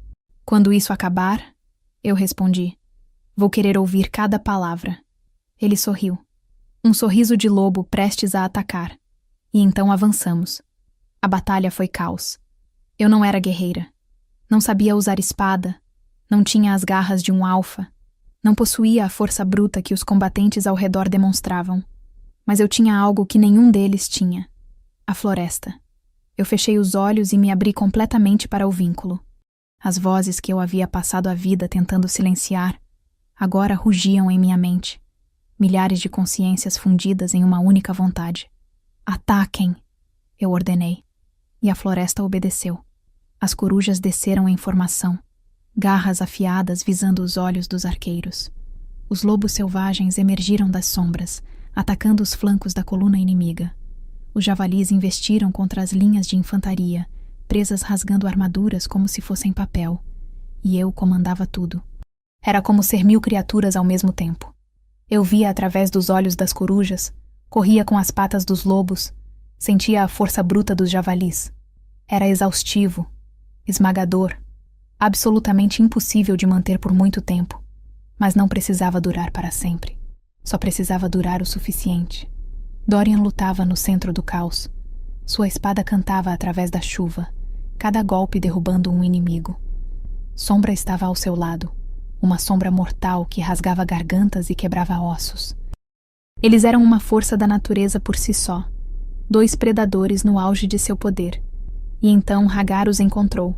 Quando isso acabar, eu respondi, vou querer ouvir cada palavra. Ele sorriu. Um sorriso de lobo prestes a atacar. E então avançamos. A batalha foi caos. Eu não era guerreira. Não sabia usar espada. Não tinha as garras de um alfa. Não possuía a força bruta que os combatentes ao redor demonstravam. Mas eu tinha algo que nenhum deles tinha. A floresta. Eu fechei os olhos e me abri completamente para o vínculo. As vozes que eu havia passado a vida tentando silenciar, agora rugiam em minha mente. Milhares de consciências fundidas em uma única vontade. Ataquem! Eu ordenei. E a floresta obedeceu. As corujas desceram em formação, garras afiadas visando os olhos dos arqueiros. Os lobos selvagens emergiram das sombras, atacando os flancos da coluna inimiga. Os javalis investiram contra as linhas de infantaria, presas rasgando armaduras como se fossem papel. E eu comandava tudo. Era como ser 1000 criaturas ao mesmo tempo. Eu via através dos olhos das corujas, corria com as patas dos lobos, sentia a força bruta dos javalis. Era exaustivo, esmagador, absolutamente impossível de manter por muito tempo, mas não precisava durar para sempre. Só precisava durar o suficiente. Dorian lutava no centro do caos. Sua espada cantava através da chuva, cada golpe derrubando um inimigo. Sombra estava ao seu lado, uma sombra mortal que rasgava gargantas e quebrava ossos. Eles eram uma força da natureza por si só, 2 predadores no auge de seu poder. E então Hagar os encontrou.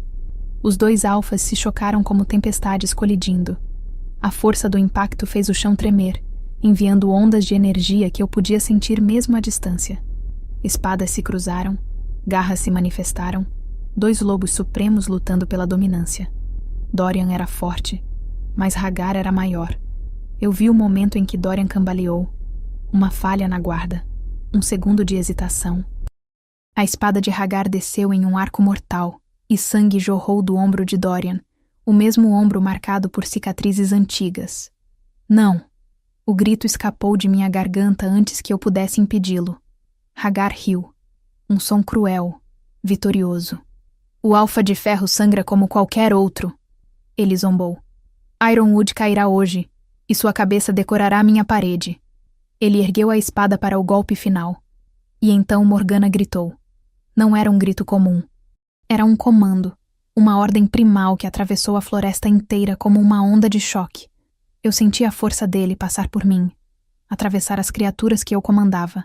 Os 2 alfas se chocaram como tempestades colidindo. A força do impacto fez o chão tremer, enviando ondas de energia que eu podia sentir mesmo à distância. Espadas se cruzaram, garras se manifestaram, 2 lobos supremos lutando pela dominância. Dorian era forte, mas Hagar era maior. Eu vi o momento em que Dorian cambaleou. Uma falha na guarda, um segundo de hesitação. A espada de Hagar desceu em um arco mortal, e sangue jorrou do ombro de Dorian, o mesmo ombro marcado por cicatrizes antigas. Não! O grito escapou de minha garganta antes que eu pudesse impedi-lo. Hagar riu. Um som cruel, vitorioso. O alfa de ferro sangra como qualquer outro. Ele zombou. Ironwood cairá hoje, e sua cabeça decorará minha parede. Ele ergueu a espada para o golpe final. E então Morgana gritou. Não era um grito comum. Era um comando, uma ordem primal que atravessou a floresta inteira como uma onda de choque. Eu senti a força dele passar por mim, atravessar as criaturas que eu comandava,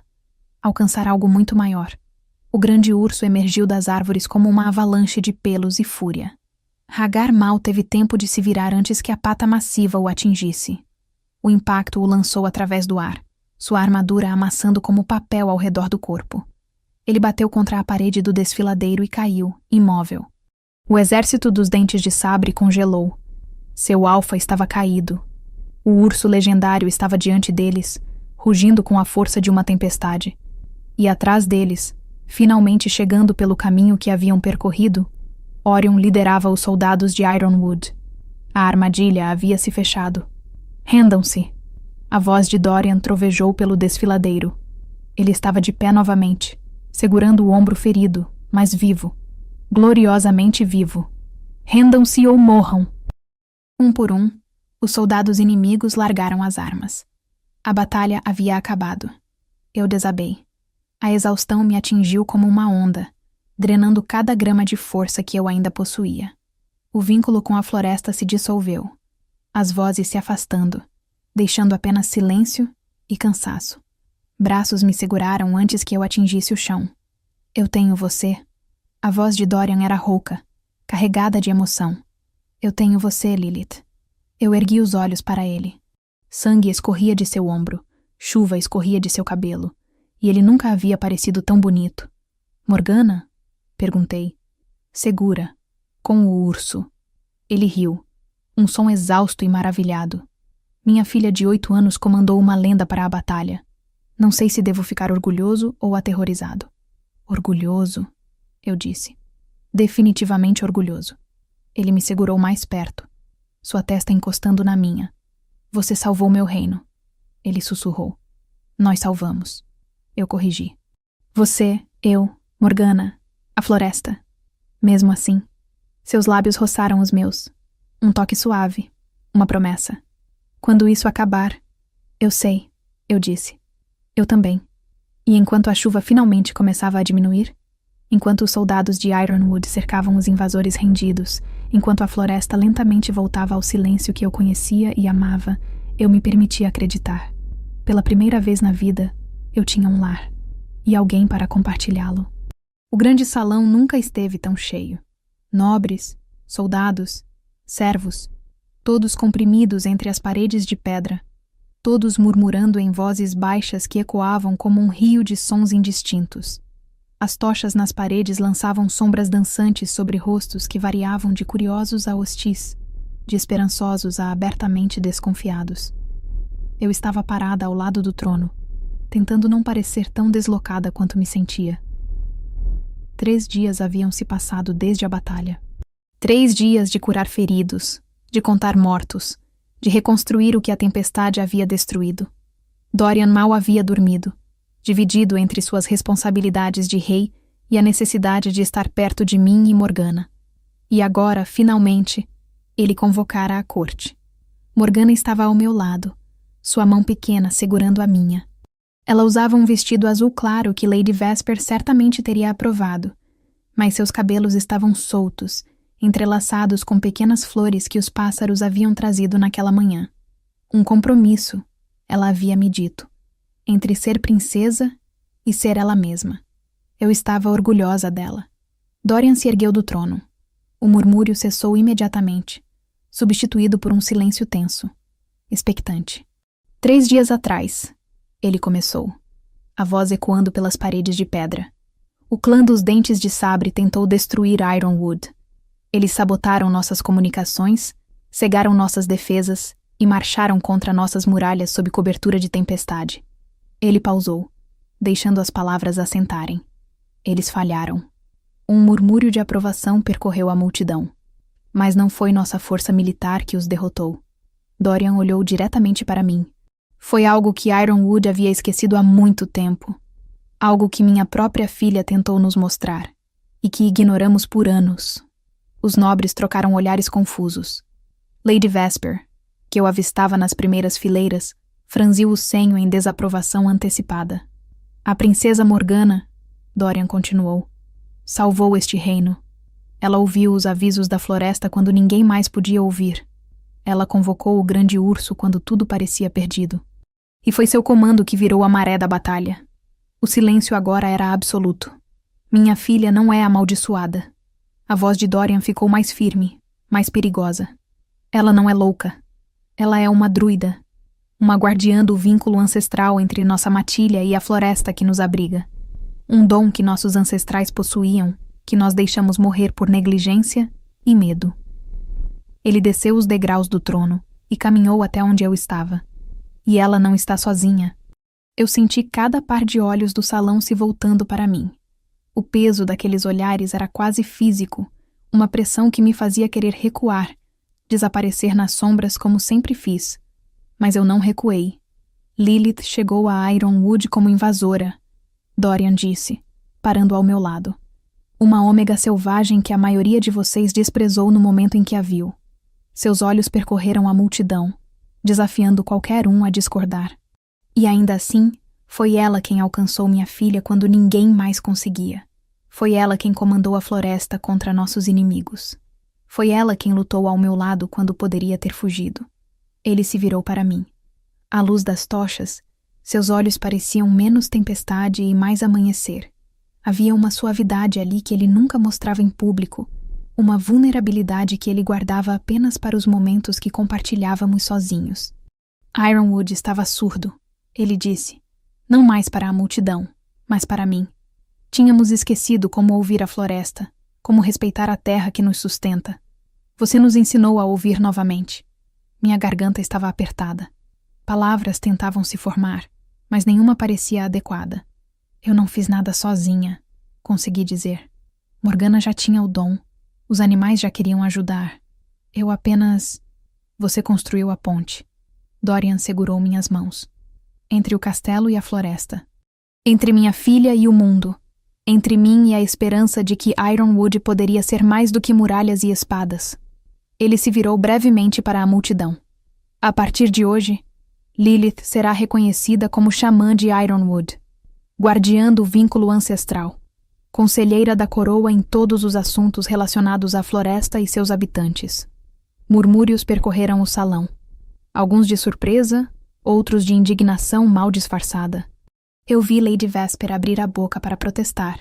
alcançar algo muito maior. O grande urso emergiu das árvores como uma avalanche de pelos e fúria. Hagar mal teve tempo de se virar antes que a pata massiva o atingisse. O impacto o lançou através do ar, sua armadura amassando como papel ao redor do corpo. Ele bateu contra a parede do desfiladeiro e caiu, imóvel. O exército dos dentes de sabre congelou. Seu alfa estava caído. O urso legendário estava diante deles, rugindo com a força de uma tempestade. E atrás deles, finalmente chegando pelo caminho que haviam percorrido, Orion liderava os soldados de Ironwood. A armadilha havia se fechado. Rendam-se! A voz de Dorian trovejou pelo desfiladeiro. Ele estava de pé novamente, segurando o ombro ferido, mas vivo. Gloriosamente vivo. Rendam-se ou morram! Um por um, os soldados inimigos largaram as armas. A batalha havia acabado. Eu desabei. A exaustão me atingiu como uma onda, drenando cada grama de força que eu ainda possuía. O vínculo com a floresta se dissolveu, as vozes se afastando, deixando apenas silêncio e cansaço. Braços me seguraram antes que eu atingisse o chão. Eu tenho você. A voz de Dorian era rouca, carregada de emoção. Eu tenho você, Lilith. Eu ergui os olhos para ele. Sangue escorria de seu ombro, chuva escorria de seu cabelo, e ele nunca havia parecido tão bonito. Morgana? Perguntei. Segura, com o urso. Ele riu, um som exausto e maravilhado. Minha filha de 8 anos comandou uma lenda para a batalha. Não sei se devo ficar orgulhoso ou aterrorizado. Orgulhoso, eu disse. Definitivamente orgulhoso. Ele me segurou mais perto, sua testa encostando na minha. Você salvou meu reino. Ele sussurrou. Nós salvamos. Eu corrigi. Você, eu, Morgana, a floresta. Mesmo assim, seus lábios roçaram os meus. Um toque suave, uma promessa. Quando isso acabar, eu sei, eu disse. Eu também. E enquanto a chuva finalmente começava a diminuir, enquanto os soldados de Ironwood cercavam os invasores rendidos, enquanto a floresta lentamente voltava ao silêncio que eu conhecia e amava, eu me permitia acreditar. Pela primeira vez na vida, eu tinha um lar. E alguém para compartilhá-lo. O grande salão nunca esteve tão cheio. Nobres, soldados, servos, todos comprimidos entre as paredes de pedra, todos murmurando em vozes baixas que ecoavam como um rio de sons indistintos. As tochas nas paredes lançavam sombras dançantes sobre rostos que variavam de curiosos a hostis, de esperançosos a abertamente desconfiados. Eu estava parada ao lado do trono, tentando não parecer tão deslocada quanto me sentia. 3 dias haviam se passado desde a batalha. 3 dias de curar feridos, de contar mortos, de reconstruir o que a tempestade havia destruído. Dorian mal havia dormido, dividido entre suas responsabilidades de rei e a necessidade de estar perto de mim e Morgana. E agora, finalmente, ele convocara a corte. Morgana estava ao meu lado, sua mão pequena segurando a minha. Ela usava um vestido azul claro que Lady Vesper certamente teria aprovado, mas seus cabelos estavam soltos, entrelaçados com pequenas flores que os pássaros haviam trazido naquela manhã. Um compromisso, ela havia me dito, entre ser princesa e ser ela mesma. Eu estava orgulhosa dela. Dorian se ergueu do trono. O murmúrio cessou imediatamente, substituído por um silêncio tenso, expectante. 3 dias atrás, ele começou, a voz ecoando pelas paredes de pedra. O clã dos Dentes de Sabre tentou destruir Ironwood. Eles sabotaram nossas comunicações, cegaram nossas defesas e marcharam contra nossas muralhas sob cobertura de tempestade. Ele pausou, deixando as palavras assentarem. Eles falharam. Um murmúrio de aprovação percorreu a multidão. Mas não foi nossa força militar que os derrotou. Dorian olhou diretamente para mim. Foi algo que Ironwood havia esquecido há muito tempo. Algo que minha própria filha tentou nos mostrar. E que ignoramos por anos. Os nobres trocaram olhares confusos. Lady Vesper, que eu avistava nas primeiras fileiras, franziu o senho em desaprovação antecipada. A princesa Morgana, Dorian continuou, salvou este reino. Ela ouviu os avisos da floresta quando ninguém mais podia ouvir. Ela convocou o grande urso quando tudo parecia perdido. E foi seu comando que virou a maré da batalha. O silêncio agora era absoluto. Minha filha não é amaldiçoada. A voz de Dorian ficou mais firme, mais perigosa. Ela não é louca. Ela é uma druida. Uma guardiã do vínculo ancestral entre nossa matilha e a floresta que nos abriga. Um dom que nossos ancestrais possuíam, que nós deixamos morrer por negligência e medo. Ele desceu os degraus do trono e caminhou até onde eu estava. E ela não está sozinha. Eu senti cada par de olhos do salão se voltando para mim. O peso daqueles olhares era quase físico, uma pressão que me fazia querer recuar, desaparecer nas sombras como sempre fiz. Mas eu não recuei. Lilith chegou a Ironwood como invasora, Dorian disse, parando ao meu lado. Uma ômega selvagem que a maioria de vocês desprezou no momento em que a viu. Seus olhos percorreram a multidão, desafiando qualquer um a discordar. E ainda assim, foi ela quem alcançou minha filha quando ninguém mais conseguia. Foi ela quem comandou a floresta contra nossos inimigos. Foi ela quem lutou ao meu lado quando poderia ter fugido. Ele se virou para mim. À luz das tochas, seus olhos pareciam menos tempestade e mais amanhecer. Havia uma suavidade ali que ele nunca mostrava em público, uma vulnerabilidade que ele guardava apenas para os momentos que compartilhávamos sozinhos. Ironwood estava surdo, ele disse. Não mais para a multidão, mas para mim. Tínhamos esquecido como ouvir a floresta, como respeitar a terra que nos sustenta. Você nos ensinou a ouvir novamente. Minha garganta estava apertada. Palavras tentavam se formar, mas nenhuma parecia adequada. Eu não fiz nada sozinha, consegui dizer. Morgana já tinha o dom. Os animais já queriam ajudar. Eu apenas... Você construiu a ponte. Dorian segurou minhas mãos. Entre o castelo e a floresta. Entre minha filha e o mundo. Entre mim e a esperança de que Ironwood poderia ser mais do que muralhas e espadas. Ele se virou brevemente para a multidão. A partir de hoje, Lilith será reconhecida como xamã de Ironwood, guardiã do vínculo ancestral, conselheira da coroa em todos os assuntos relacionados à floresta e seus habitantes. Murmúrios percorreram o salão. Alguns de surpresa, outros de indignação mal disfarçada. Eu vi Lady Vesper abrir a boca para protestar,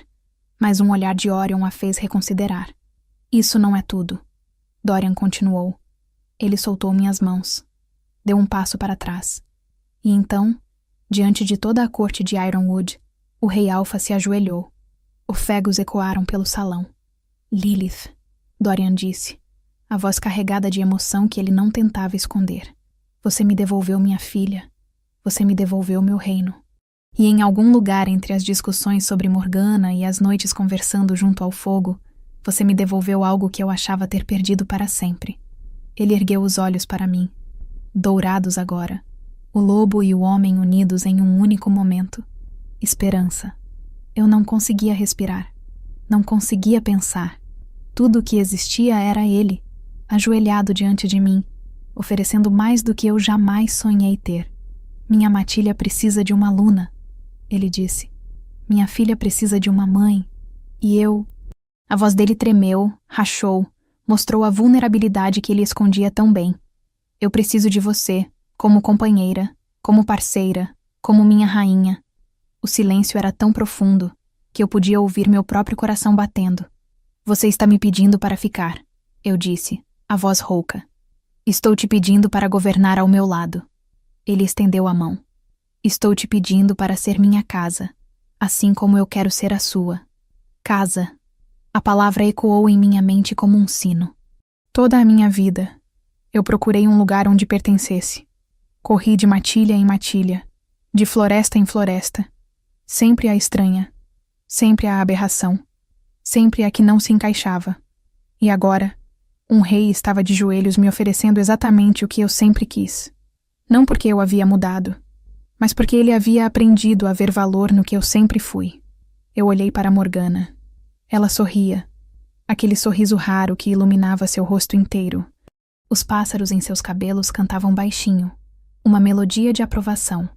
mas um olhar de Orion a fez reconsiderar. Isso não é tudo. Dorian continuou. Ele soltou minhas mãos. Deu um passo para trás. E então, diante de toda a corte de Ironwood, o rei Alpha se ajoelhou. Ofegos ecoaram pelo salão. Lilith, Dorian disse, a voz carregada de emoção que ele não tentava esconder. Você me devolveu minha filha. Você me devolveu meu reino. E em algum lugar entre as discussões sobre Morgana e as noites conversando junto ao fogo, você me devolveu algo que eu achava ter perdido para sempre. Ele ergueu os olhos para mim, dourados agora, o lobo e o homem unidos em um único momento. Esperança. Eu não conseguia respirar. Não conseguia pensar. Tudo o que existia era ele, ajoelhado diante de mim, oferecendo mais do que eu jamais sonhei ter. Minha matilha precisa de uma Luna, ele disse. Minha filha precisa de uma mãe. E eu... A voz dele tremeu, rachou, mostrou a vulnerabilidade que ele escondia tão bem. Eu preciso de você, como companheira, como parceira, como minha rainha. O silêncio era tão profundo que eu podia ouvir meu próprio coração batendo. Você está me pedindo para ficar, eu disse, a voz rouca. Estou te pedindo para governar ao meu lado. Ele estendeu a mão. Estou te pedindo para ser minha casa, assim como eu quero ser a sua. Casa. A palavra ecoou em minha mente como um sino. Toda a minha vida, eu procurei um lugar onde pertencesse. Corri de matilha em matilha, de floresta em floresta. Sempre a estranha, sempre a aberração, sempre a que não se encaixava. E agora, um rei estava de joelhos me oferecendo exatamente o que eu sempre quis. Não porque eu havia mudado, mas porque ele havia aprendido a ver valor no que eu sempre fui. Eu olhei para Morgana. Ela sorria, aquele sorriso raro que iluminava seu rosto inteiro. Os pássaros em seus cabelos cantavam baixinho, uma melodia de aprovação.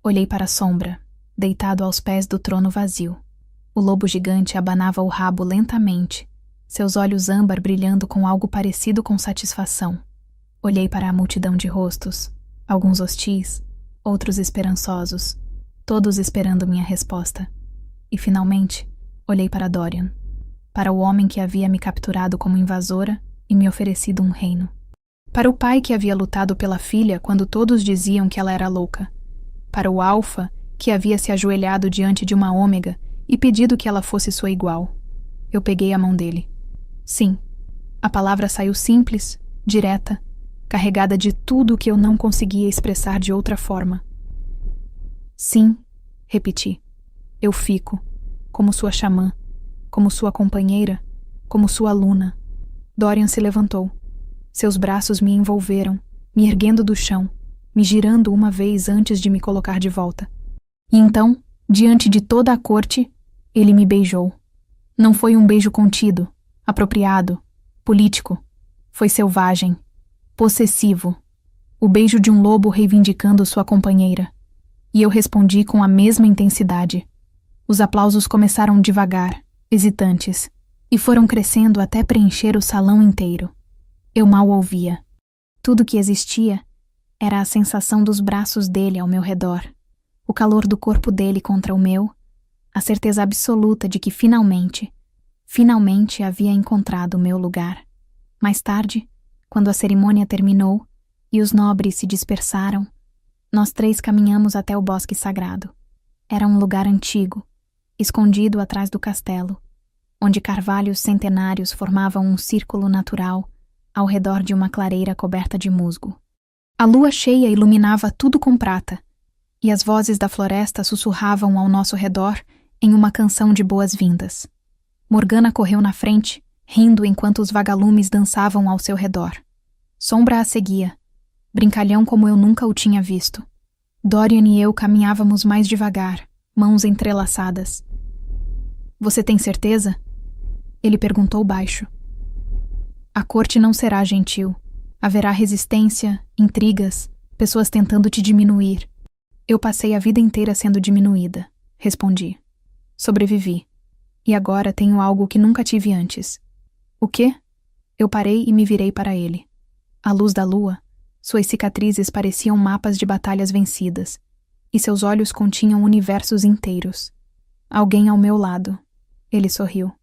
Olhei para a sombra, deitado aos pés do trono vazio. O lobo gigante abanava o rabo lentamente, seus olhos âmbar brilhando com algo parecido com satisfação. Olhei para a multidão de rostos, alguns hostis, outros esperançosos, todos esperando minha resposta. E finalmente, olhei para Dorian, para o homem que havia me capturado como invasora e me oferecido um reino. Para o pai que havia lutado pela filha quando todos diziam que ela era louca. Para o Alpha, que havia se ajoelhado diante de uma ômega e pedido que ela fosse sua igual. Eu peguei a mão dele. Sim, a palavra saiu simples, direta, carregada de tudo o que eu não conseguia expressar de outra forma. Sim, repeti. Eu fico, como sua xamã, como sua companheira, como sua Luna. Dorian se levantou. Seus braços me envolveram, me erguendo do chão, me girando uma vez antes de me colocar de volta. E então, diante de toda a corte, ele me beijou. Não foi um beijo contido, apropriado, político. Foi selvagem, possessivo. O beijo de um lobo reivindicando sua companheira. E eu respondi com a mesma intensidade. Os aplausos começaram devagar, hesitantes, e foram crescendo até preencher o salão inteiro. Eu mal ouvia. Tudo que existia era a sensação dos braços dele ao meu redor, o calor do corpo dele contra o meu, a certeza absoluta de que finalmente havia encontrado o meu lugar. Mais tarde, quando a cerimônia terminou e os nobres se dispersaram, nós três caminhamos até o bosque sagrado. Era um lugar antigo, escondido atrás do castelo, onde carvalhos centenários formavam um círculo natural ao redor de uma clareira coberta de musgo. A lua cheia iluminava tudo com prata, e as vozes da floresta sussurravam ao nosso redor em uma canção de boas-vindas. Morgana correu na frente, rindo enquanto os vagalumes dançavam ao seu redor. Sombra a seguia, brincalhão como eu nunca o tinha visto. Dorian e eu caminhávamos mais devagar, mãos entrelaçadas. Você tem certeza? Ele perguntou baixo. A corte não será gentil. Haverá resistência, intrigas, pessoas tentando te diminuir. Eu passei a vida inteira sendo diminuída, respondi. Sobrevivi. E agora tenho algo que nunca tive antes. O quê? Eu parei e me virei para ele. À luz da lua, suas cicatrizes pareciam mapas de batalhas vencidas, e seus olhos continham universos inteiros. Alguém ao meu lado. Ele sorriu.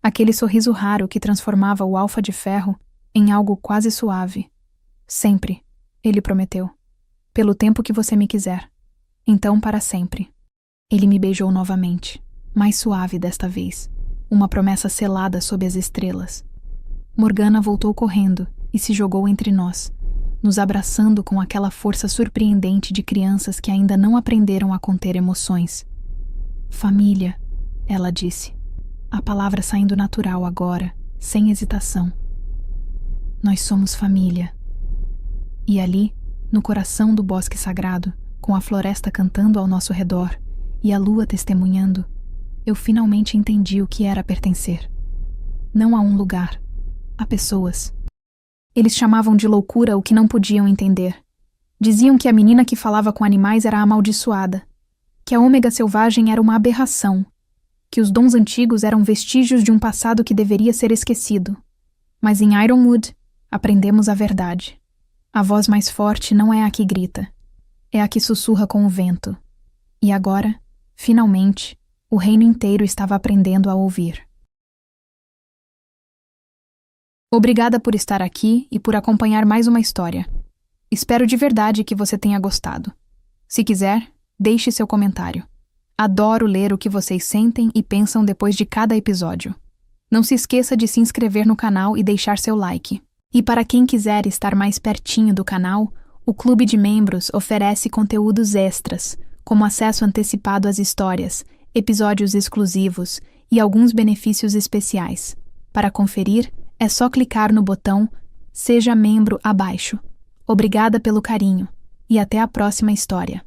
Aquele sorriso raro que transformava o alfa de ferro em algo quase suave. Sempre, ele prometeu. Pelo tempo que você me quiser. Então para sempre. Ele me beijou novamente, mais suave desta vez, uma promessa selada sob as estrelas. Morgana voltou correndo e se jogou entre nós, nos abraçando com aquela força surpreendente de crianças que ainda não aprenderam a conter emoções. Família, ela disse, a palavra saindo natural agora, sem hesitação. Nós somos família. E ali, no coração do bosque sagrado, com a floresta cantando ao nosso redor e a lua testemunhando, eu finalmente entendi o que era pertencer. Não a um lugar, a pessoas. Eles chamavam de loucura o que não podiam entender. Diziam que a menina que falava com animais era amaldiçoada, que a ômega selvagem era uma aberração, que os dons antigos eram vestígios de um passado que deveria ser esquecido. Mas em Ironwood, aprendemos a verdade. A voz mais forte não é a que grita, é a que sussurra com o vento. E agora, finalmente, o reino inteiro estava aprendendo a ouvir. Obrigada por estar aqui e por acompanhar mais uma história. Espero de verdade que você tenha gostado. Se quiser, deixe seu comentário. Adoro ler o que vocês sentem e pensam depois de cada episódio. Não se esqueça de se inscrever no canal e deixar seu like. E para quem quiser estar mais pertinho do canal, o Clube de Membros oferece conteúdos extras, como acesso antecipado às histórias, episódios exclusivos e alguns benefícios especiais. Para conferir, é só clicar no botão Seja Membro abaixo. Obrigada pelo carinho e até a próxima história.